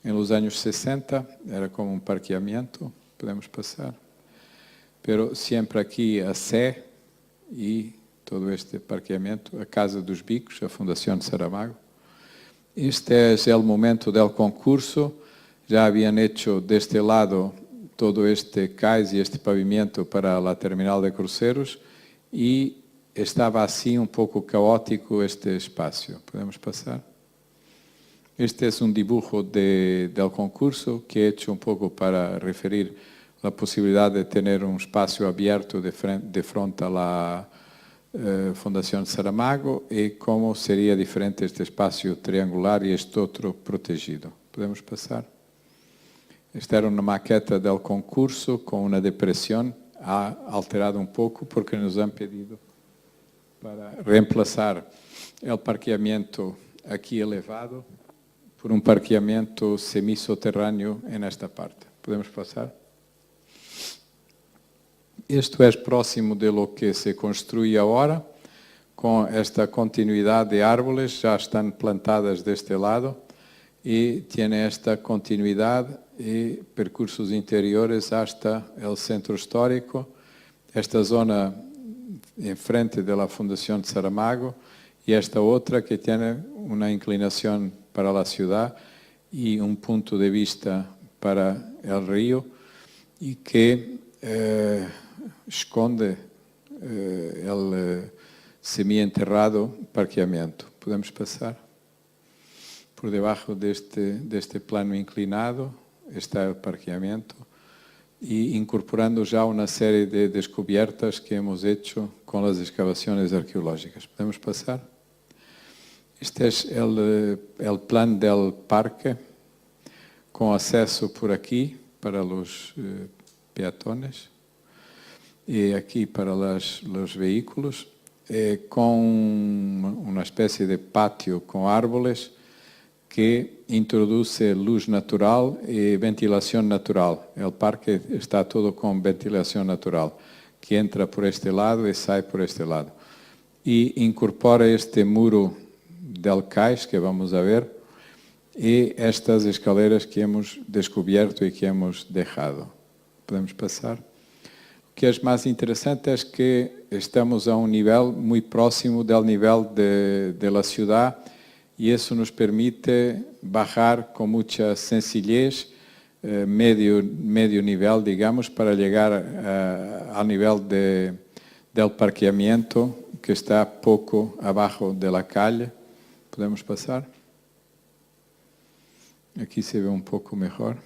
En los años 60 era como un parqueamiento, podemos pasar. Pero siempre aquí a Sé e todo este parqueamento, a Casa dos Bicos, a Fundação Saramago. Este es el momento del concurso. Ya habían hecho de este lado todo este cais y este pavimento para la terminal de cruceros y estaba así un poco caótico este espacio. ¿Podemos pasar? Este es un dibujo del concurso que he hecho un poco para referir la posibilidad de tener un espacio abierto de frente a la Fundación Saramago y cómo sería diferente este espacio triangular y este otro protegido. ¿Podemos pasar? Esta era una maqueta del concurso con una depresión. Ha alterado un poco porque nos han pedido para reemplazar el parqueamiento aquí elevado por un parqueamiento semisoterráneo en esta parte. ¿Podemos pasar? Esto es próximo de lo que se construye ahora, con esta continuidad de árboles, ya están plantadas de este lado, y tiene esta continuidad y percursos interiores hasta el centro histórico, esta zona enfrente de la Fundación Saramago, y esta otra que tiene una inclinación para la ciudad y un punto de vista para el río, y que esconde el semi-enterrado parqueamiento. ¿Podemos pasar? Por debajo de este plano inclinado está el parqueamiento y incorporando ya una serie de descubiertas que hemos hecho con las excavaciones arqueológicas. ¿Podemos pasar? Este es el plan del parque con acceso por aquí para los peatones y aquí para los vehículos, con una especie de patio con árboles que introduce luz natural y ventilación natural. El parque está todo con ventilación natural, que entra por este lado y sale por este lado. Y incorpora este muro del cais que vamos a ver y estas escaleras que hemos descubierto y que hemos dejado. ¿Podemos pasar? O que es más interesante es que estamos a un nivel muy próximo del nivel de la ciudad y eso nos permite bajar con mucha sencillez, medio nivel, digamos, para llegar al nivel del parqueamiento que está poco abajo de la calle. ¿Podemos pasar? Aquí se ve un poco mejor.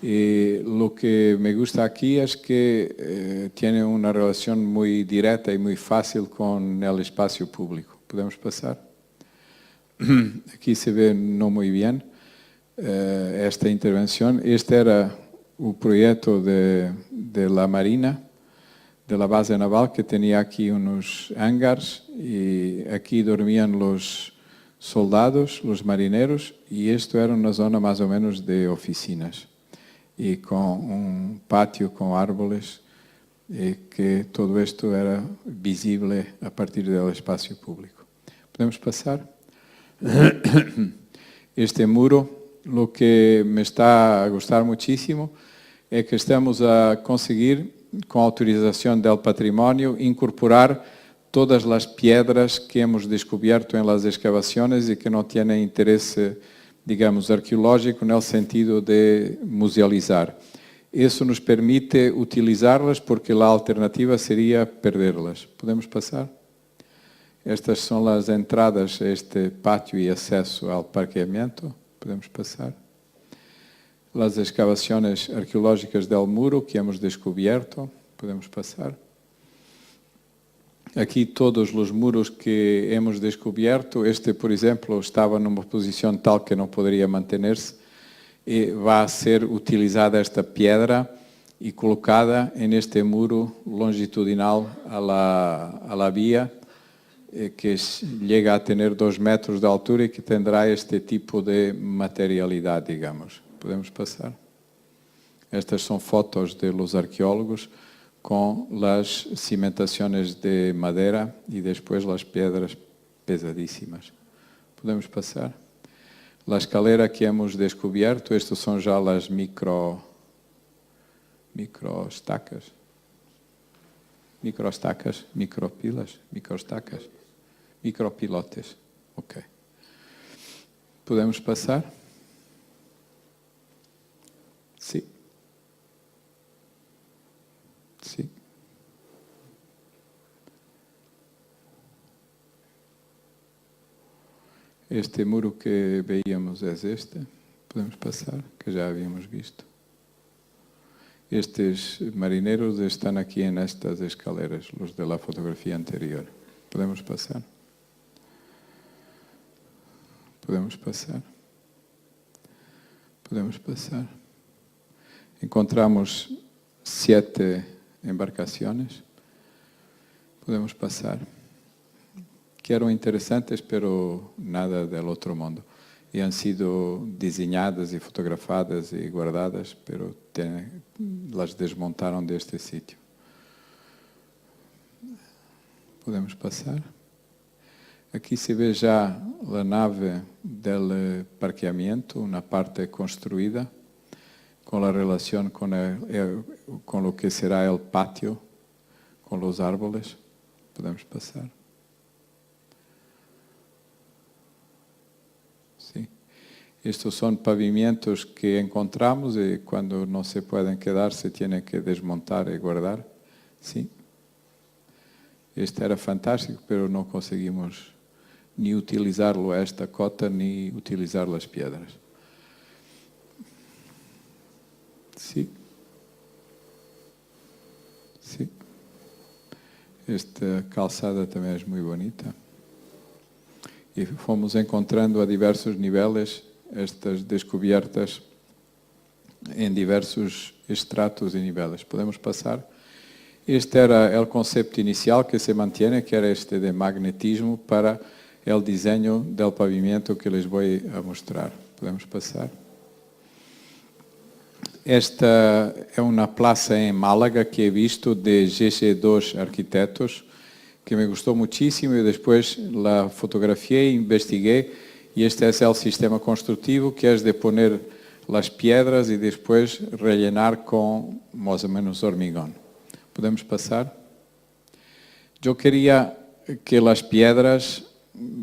Y lo que me gusta aquí es que tiene una relación muy directa y muy fácil con el espacio público. ¿Podemos pasar? Aquí se ve no muy bien esta intervención. Este era un proyecto de la Marina, de la base naval, que tenía aquí unos hangars y aquí dormían los soldados, los marineros, y esto era una zona más o menos de oficinas y con un patio con árboles, que todo esto era visible a partir del espacio público. ¿Podemos pasar? Este muro, lo que me está a gustar muchísimo es que estamos a conseguir, con autorización del patrimonio, incorporar todas las piedras que hemos descubierto en las excavaciones y que no tienen interés, digamos, arqueológico en el sentido de musealizar. Eso nos permite utilizarlas porque la alternativa sería perderlas. ¿Podemos pasar? Estas son las entradas a este patio y acceso al parqueamiento. ¿Podemos pasar? Las excavaciones arqueológicas del muro que hemos descubierto. ¿Podemos pasar? Aquí todos los muros que hemos descubierto. Este, por ejemplo, estaba en una posición tal que no podría mantenerse. Y va a ser utilizada esta piedra y colocada en este muro longitudinal a la vía, que llega a tener 2 metros de altura y que tendrá este tipo de materialidad, digamos. Podemos pasar. Estas son fotos de los arqueólogos con las cimentaciones de madera y después las piedras pesadísimas. Podemos pasar. La escalera que hemos descubierto, estas son ya las microestacas, micropilotes. Ok. Podemos pasar? Sí. Sí. Este muro que veíamos es este. Podemos pasar, que ya habíamos visto. Estes marineros están aquí en estas escaleras, los de la fotografía anterior. Podemos pasar. Podemos pasar. Podemos pasar. Encontramos 7 embarcaciones. Podemos pasar. Que eram interesantes, pero nada del outro mundo. E han sido diseñadas y fotografadas y guardadas, pero las desmontaron de este sitio. Podemos pasar. Aquí se ve ya la nave del parqueamiento, una parte construida, con la relación con lo que será el patio, con los árboles. Podemos pasar. Sí. Estos son pavimentos que encontramos y cuando no se pueden quedar se tienen que desmontar y guardar. Sí. Este era fantástico, pero no conseguimos ni utilizarlo a esta cota, ni utilizar las piedras. Sí. Sí. Esta calçada também é muito bonita. E fomos encontrando a diversos níveis estas descobertas em diversos estratos e níveis. Podemos passar? Este era o conceito inicial que se mantém, que era este de magnetismo para o desenho do pavimento que les vou a mostrar. Podemos passar? Esta é uma plaza em Málaga que he visto de GG2 Arquitectos, que me gostou muchísimo e depois la fotografiei, investiguei e este é o sistema construtivo que é de poner as pedras e depois rellenar com mais ou menos hormigón. Podemos passar? Eu queria que as pedras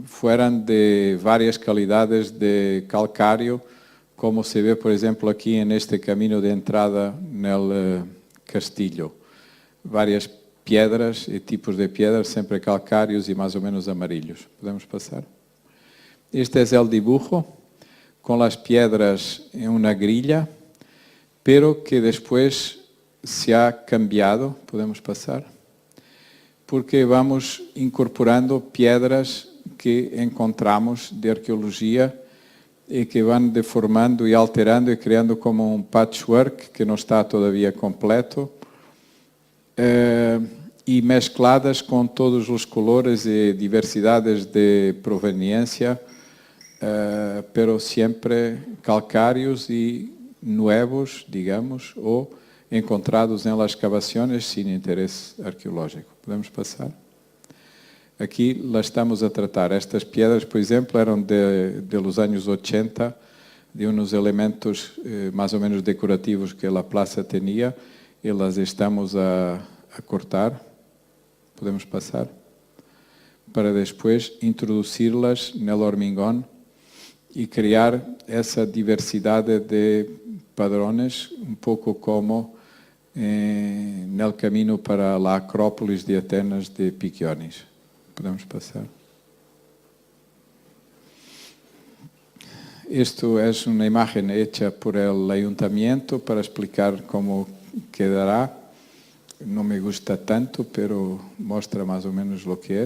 fueran de várias calidades de calcário, como se ve, por exemplo, aqui neste caminho de entrada no castillo. Várias piedras e tipos de piedras, sempre calcários e mais ou menos amarillos. Podemos passar? Este é o dibujo, com as piedras em uma grilla, pero que depois se ha cambiado. Podemos passar? Porque vamos incorporando piedras que encontramos de arqueologia e que vão deformando e alterando e criando como um patchwork que não está todavía completo, e mescladas com todos os colores e diversidades de proveniência, pero sempre calcários e novos, digamos, ou encontrados em las escavações sem interesse arqueológico. Podemos passar? Aqui lá estamos a tratar. Estas pedras, por exemplo, eram de los anos 80, de uns elementos mais ou menos decorativos que a plaza tinha, e las estamos a cortar. Podemos passar? Para depois introduzi-las no hormigón e criar essa diversidade de padrões, um pouco como no caminho para a Acrópolis de Atenas de Piquiones. Podemos passar. Isto é uma imagem hecha por el ayuntamiento para explicar como quedará. Não me gusta tanto, pero mostra mais ou menos lo que é.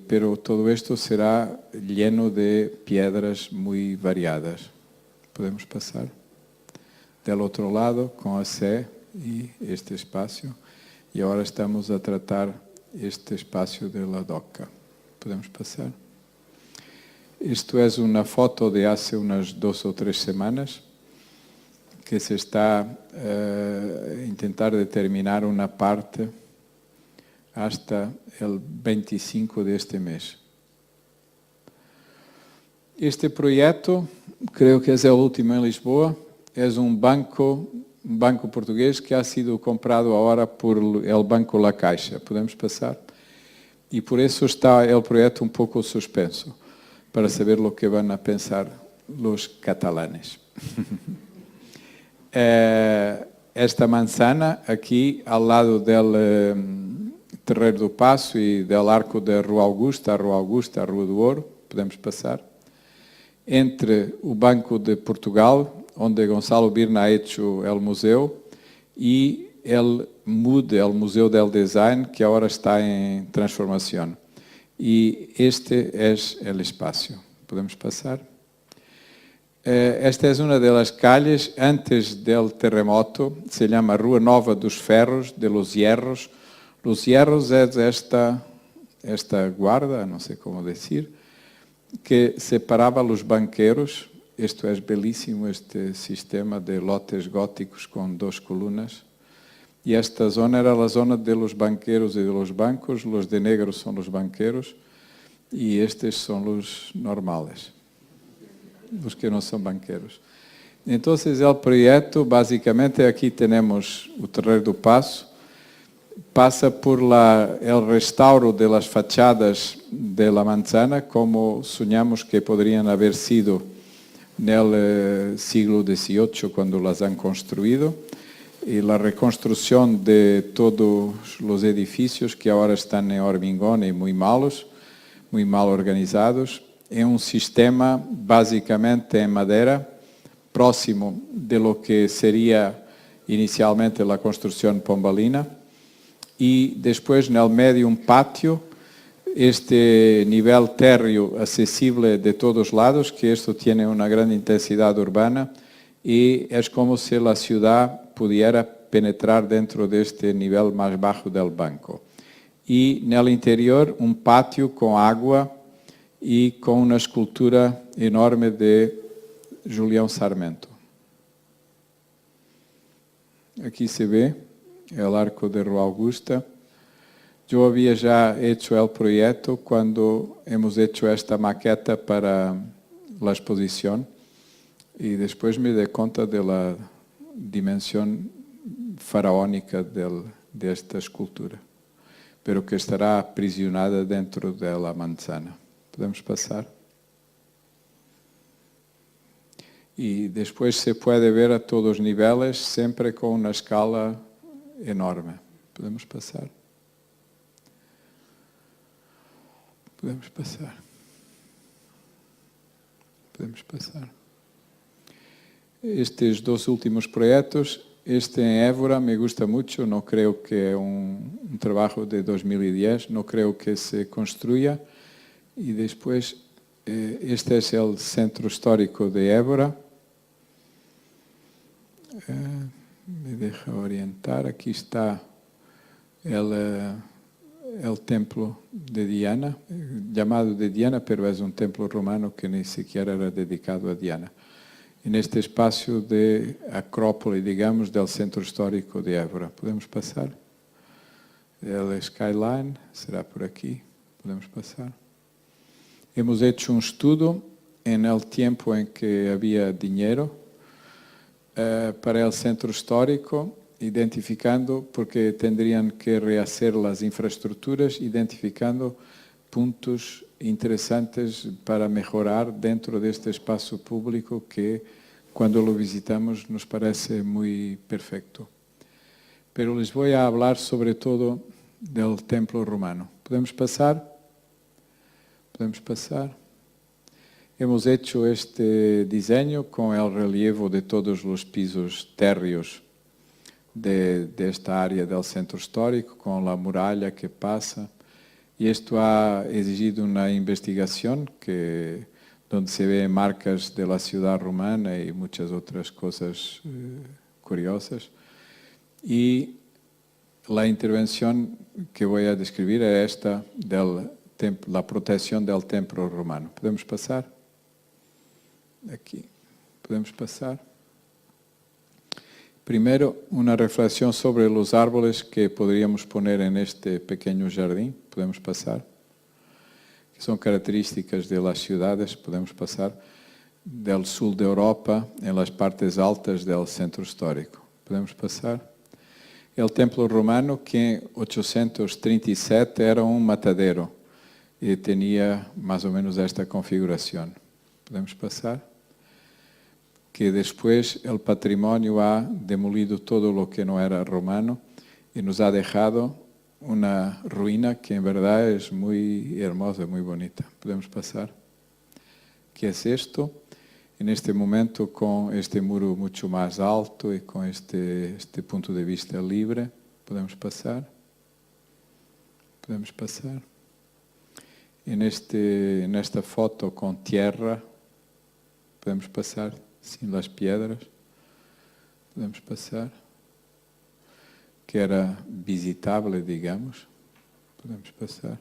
Pero todo isto será lleno de piedras muito variadas. Podemos passar. Del outro lado, com a Sé, y este espacio. Y ahora estamos a tratar este espacio de la DOCA. ¿Podemos pasar? Esto es una foto de hace unas 2 o 3 semanas que se está a intentar determinar una parte hasta el 25 de este mes. Este proyecto, creo que es el último en Lisboa, es un banco portugués que ha sido comprado ahora por el Banco La Caixa. ¿Podemos pasar? Y por eso está el proyecto un poco suspenso, para saber lo que van a pensar los catalanes. Esta manzana aquí al lado del Terreiro do Paço e del arco da Rua Augusta, a Rua do Ouro, podemos passar, entre o Banco de Portugal, onde Gonçalo Birna ha hecho el museu, e el MUD, el Museu del Design, que agora está em transformação. E este é o espaço. Podemos passar? Esta é uma das calles antes do terremoto, se chama Rua Nova dos Ferros, de Los Hierros. Los Hierros é esta guarda, não sei como dizer, que separava os banqueiros. Isto é belíssimo, este sistema de lotes góticos com 2 colunas. E esta zona era a zona de los banqueiros e de los bancos. Los de negro são os banqueiros e estes são os normales, os que não são banqueiros. Então, o projeto, basicamente, aqui temos o Terreiro do Paço, passa por el restauro de las fachadas de la manzana, como soñamos que podrían haber sido no siglo XVIII, cuando las han construido, y la reconstrucción de todos los edificios que ahora están en hormigón y muy malos, muy mal organizados, en un sistema básicamente en madera, próximo de lo que sería inicialmente la construcción pombalina, y después en el medio un patio, este nivel térreo accesible de todos lados, que esto tiene una gran intensidad urbana, y es como si la ciudad pudiera penetrar dentro de este nivel más bajo del banco. Y en el interior un patio con agua y con una escultura enorme de Julião Sarmento. Aquí se ve el arco de Rua Augusta. Yo había ya hecho el proyecto cuando hemos hecho esta maqueta para la exposición y después me di cuenta de la dimensión faraónica de esta escultura, pero que estará aprisionada dentro de la manzana. ¿Podemos pasar? Y después se puede ver a todos niveles, siempre con una escala enorme. ¿Podemos pasar? Podemos pasar. Podemos pasar. Estes 2 últimos proyectos, este en Évora me gusta mucho, no creo que es un trabajo de 2010, no creo que se construya. Y después, este es el centro histórico de Évora. Me deja orientar, aquí está el templo de Diana, llamado de Diana, pero es un templo romano que ni siquiera era dedicado a Diana. En este espacio de acrópole, digamos, del centro histórico de Évora. ¿Podemos pasar? El skyline será por aquí. ¿Podemos pasar? Hemos hecho un estudio en el tiempo en que había dinero para el centro histórico, identificando, porque tendrían que rehacer las infraestructuras, identificando puntos interesantes para mejorar dentro de este espacio público que cuando lo visitamos nos parece muy perfecto. Pero les voy a hablar sobre todo del templo romano. ¿Podemos pasar? ¿Podemos pasar? Hemos hecho este diseño con el relevo de todos los pisos térreos de esta área del centro histórico, con la muralla que pasa. Y esto ha exigido una investigación donde se ven marcas de la ciudad romana y muchas otras cosas curiosas. Y la intervención que voy a describir es esta la protección del templo romano. ¿Podemos pasar? Aquí. ¿Podemos pasar? Primero, una reflexión sobre los árboles que podríamos poner en este pequeño jardín. ¿Podemos pasar? Que son características de las ciudades. ¿Podemos pasar? Del sur de Europa, en las partes altas del centro histórico. ¿Podemos pasar? El templo romano, que en 837 era un matadero y tenía más o menos esta configuración. ¿Podemos pasar? Que después el patrimonio ha demolido todo lo que no era romano y nos ha dejado una ruina que en verdad es muy hermosa, muy bonita. ¿Podemos pasar? ¿Qué es esto? En este momento, con este muro mucho más alto y con este punto de vista libre, ¿podemos pasar? ¿Podemos pasar? En esta foto con tierra, ¿podemos pasar? Sin las piedras, podemos pasar, que era visitable, digamos, podemos pasar,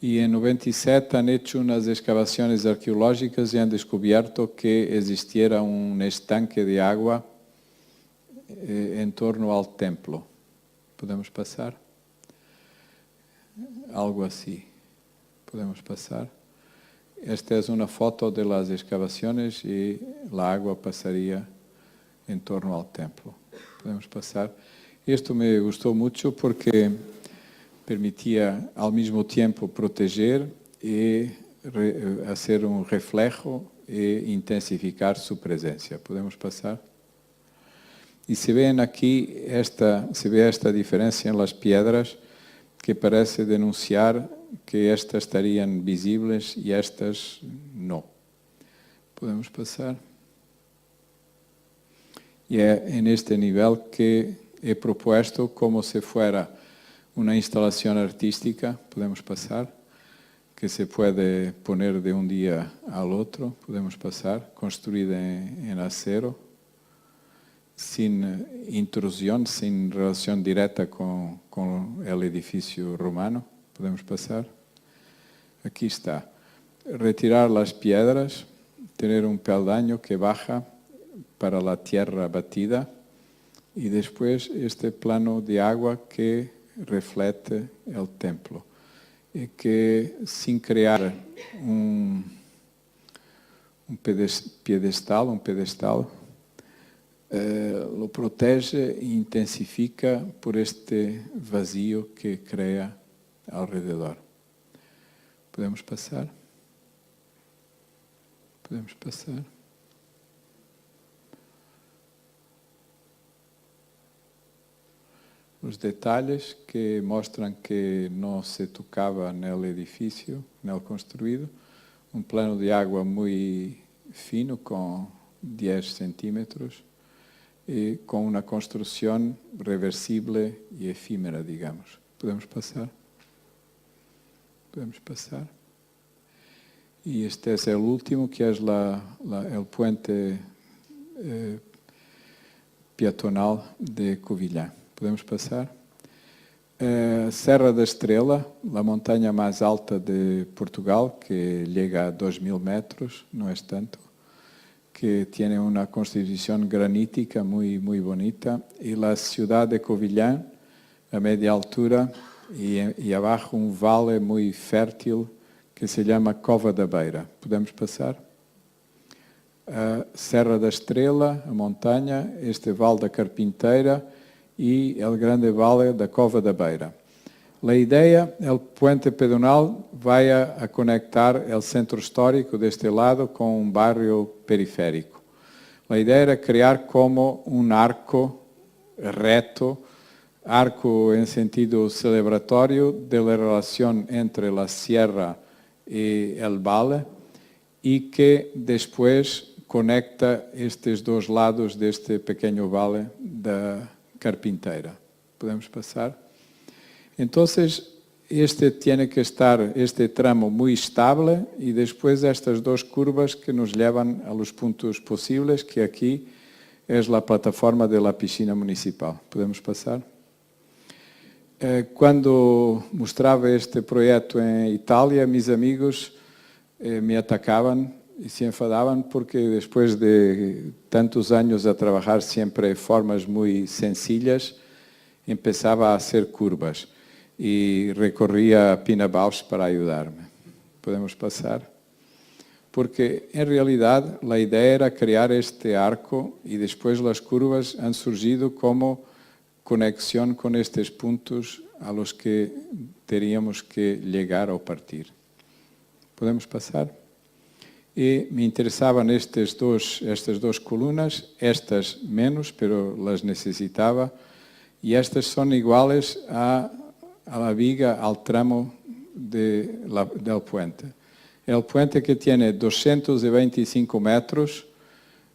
Y en 97 han hecho unas excavaciones arqueológicas y han descubierto que existiera un estanque de agua en torno al templo. ¿Podemos pasar? Algo así. ¿Podemos pasar? Esta es una foto de las excavaciones y la agua pasaría en torno al templo. Podemos pasar. Esto me gustó mucho porque permitía al mismo tiempo proteger y hacer un reflejo e intensificar su presencia. ¿Podemos pasar? Y se ve aquí esta diferencia en las piedras que parece denunciar que estas estarían visibles y estas no. ¿Podemos pasar? Y en este nivel que he propuesto como si fuera una instalación artística, podemos pasar, que se puede poner de un día al otro, podemos pasar, construida en acero, sin intrusión, sin relación directa con el edificio romano. ¿Podemos pasar? Aquí está. Retirar las piedras, tener un peldaño que baja para la tierra batida y después este plano de agua que reflete el templo. Y que sin crear un pedestal, lo protege e intensifica por este vacío que crea alrededor. ¿Podemos pasar? ¿Podemos pasar? Os detalhes que mostram que não se tocava no edifício, no construído. Um plano de água muito fino, com 10 centímetros, e com uma construção reversível e efímera, digamos. ¿Podemos pasar? ¿Podemos pasar? Y este es el último, que es el puente peatonal de Covilhã. ¿Podemos pasar? Serra da Estrela, la montaña más alta de Portugal, que llega a 2000 metros, no es tanto, que tiene una constitución granítica muy, muy bonita, y la ciudad de Covilhã, a media altura, y abajo un vale muy fértil que se llama Cova da Beira. ¿Podemos pasar? Serra da Estrela, a montaña, este vale da Carpinteira y el grande vale da Cova da Beira. La idea, el puente pedonal va a conectar el centro histórico de este lado con un barrio periférico. La idea era crear como un arco reto, arco en sentido celebratorio de la relación entre la sierra y el vale y que después conecta estes dos lados de este pequeño vale da Carpinteira. ¿Podemos pasar? Entonces, este tiene que estar, este tramo muy estable y después estas dos curvas que nos llevan a los puntos posibles, que aquí es la plataforma de la piscina municipal. ¿Podemos pasar? Cuando mostraba este proyecto en Italia, mis amigos me atacaban y se enfadaban porque después de tantos años a trabajar siempre formas muy sencillas, empezaba a hacer curvas y recorría a Pina Bausch para ayudarme. ¿Podemos pasar? Porque en realidad la idea era crear este arco y después las curvas han surgido como conexión con estos puntos a los que teníamos que llegar o partir. ¿Podemos pasar? Y me interesaban estas dos columnas, estas menos, pero las necesitaba, y estas son iguales a la viga, al tramo del puente. El puente que tiene 225 metros,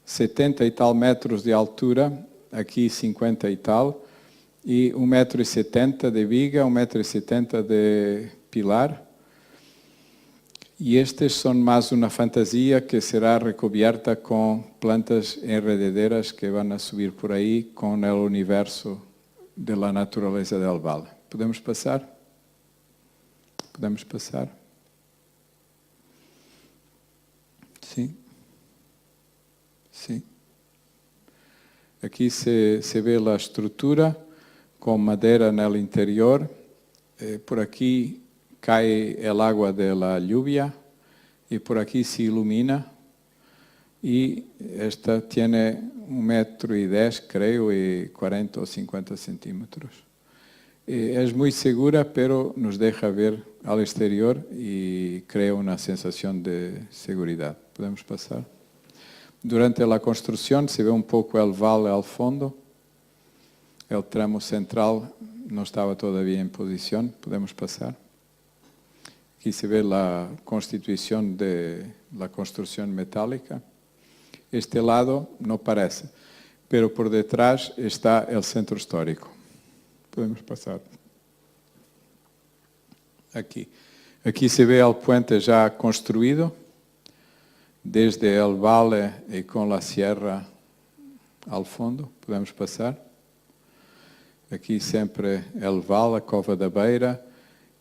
70 y tal metros de altura, aquí 50 y tal, y 1,70 m de viga, 1,70 m de pilar. Y estes son más una fantasía que será recubierta con plantas enredaderas que van a subir por ahí con el universo de la naturaleza del vale. ¿Podemos pasar? ¿Podemos pasar? Sí. Sí. Aquí se ve la estructura con madera en el interior. Por aquí cae el agua de la lluvia y por aquí se ilumina. Y esta tiene 1,10 m, creo, y 40 o 50 centímetros. Es muy segura, pero nos deja ver al exterior y crea una sensación de seguridad. ¿Podemos pasar? Durante la construcción se ve un poco el vale al fondo. El tramo central no estaba todavía en posición. ¿Podemos pasar? Aquí se ve la constitución de la construcción metálica. Este lado no parece, pero por detrás está el centro histórico. Podemos pasar. Aquí. Aquí se ve el puente ya construido, desde el vale y con la sierra al fondo. Podemos pasar. Aquí siempre el vale, a Cova da Beira,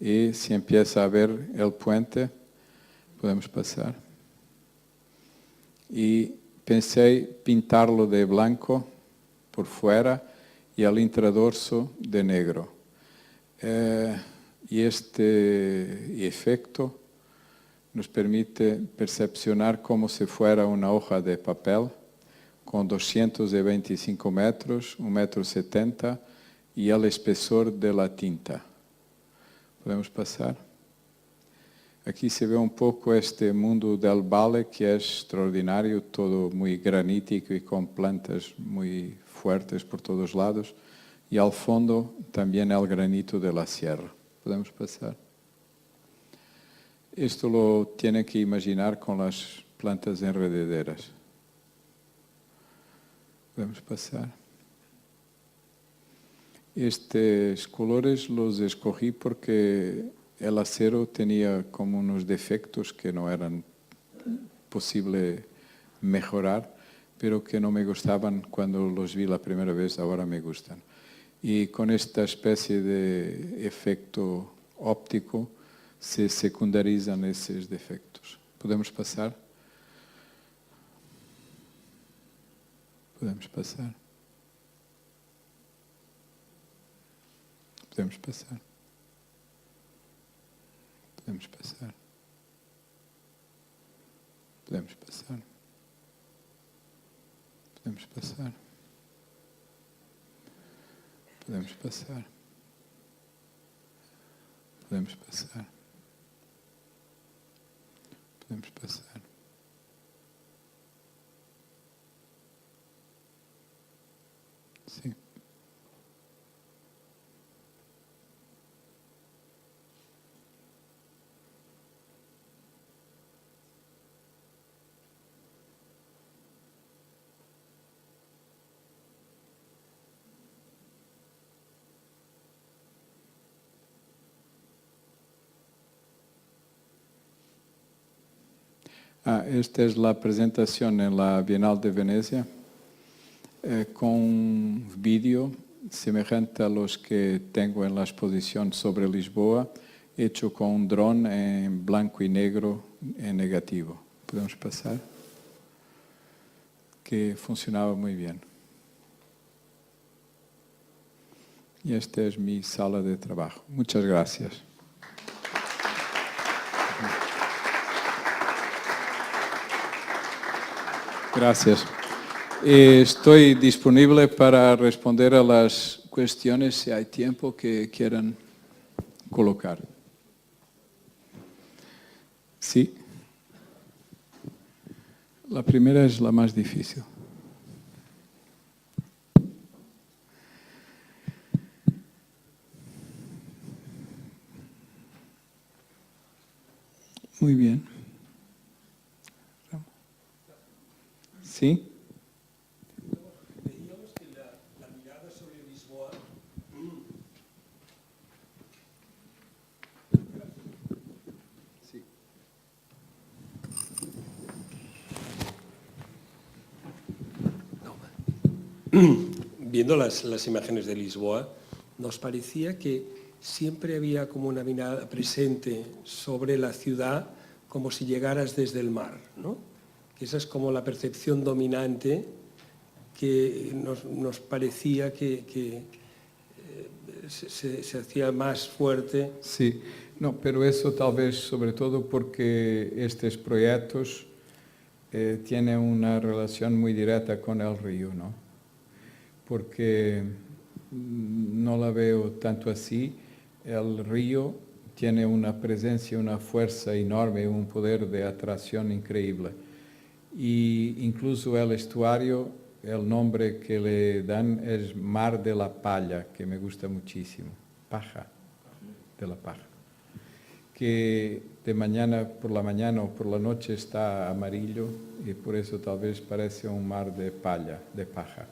y se empieza a ver el puente. Podemos pasar. Y pensei pintarlo de blanco por fuera y el intradorso de negro. Y este efecto nos permite percepcionar como si fuera una hoja de papel con 225 metros, 1,70 m y el espesor de la tinta. ¿Podemos pasar? Aquí se ve un poco este mundo del vale que es extraordinario, todo muy granítico y con plantas muy fuertes por todos lados. Y al fondo también el granito de la sierra. ¿Podemos pasar? Esto lo tiene que imaginar con las plantas enredaderas. ¿Podemos pasar? Estos colores los escogí porque el acero tenía como unos defectos que no eran posible mejorar, pero que no me gustaban cuando los vi la primera vez, ahora me gustan. Y con esta especie de efecto óptico se secundarizan esos defectos. ¿Podemos pasar? ¿Podemos pasar? ¿Podemos pasar? Podemos pasar. Podemos pasar. Podemos pasar. Podemos pasar. Podemos pasar. Podemos pasar. Sí. Esta es la presentación en la Bienal de Venecia con un vídeo semejante a los que tengo en la exposición sobre Lisboa, hecho con un dron en blanco y negro en negativo. ¿Podemos pasar? Que funcionaba muy bien. Y esta es mi sala de trabajo. Muchas gracias. Gracias. Estoy disponible para responder a las cuestiones si hay tiempo que quieran colocar. Sí. La primera es la más difícil. Muy bien. ¿Sí? Veíamos que la mirada sobre Lisboa Sí. Viendo las imágenes de Lisboa, nos parecía que siempre había como una mirada presente sobre la ciudad como si llegaras desde el mar, ¿no? Que esa es como la percepción dominante que nos parecía que se hacía más fuerte. Sí, no, pero eso tal vez sobre todo porque estos proyectos tienen una relación muy directa con el río, ¿no? Porque no la veo tanto así. El río tiene una presencia, una fuerza enorme, un poder de atracción increíble. Y incluso el estuario, el nombre que le dan es Mar de la Palla, que me gusta muchísimo. Paja, de la paja. Que de mañana, por la mañana o por la noche está amarillo y por eso tal vez parece un mar de palla, de paja.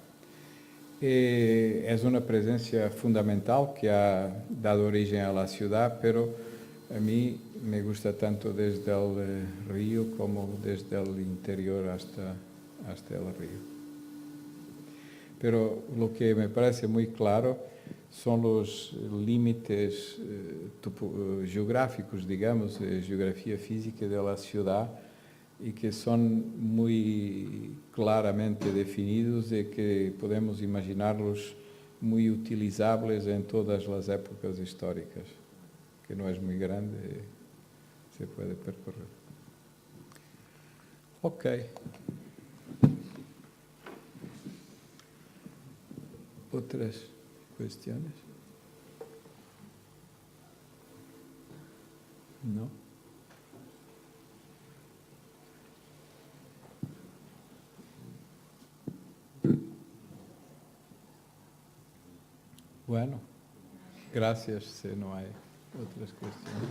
Es una presencia fundamental que ha dado origen a la ciudad, pero a mí me gusta tanto desde el río como desde el interior hasta el río. Pero lo que me parece muy claro son los límites geográficos, digamos, geografía física de la ciudad, y que son muy claramente definidos y que podemos imaginarlos muy utilizables en todas las épocas históricas, que no es muy grande, se puede percorrer. Ok. ¿Otras cuestiones? ¿No? Bueno, gracias si no hay otras cuestiones.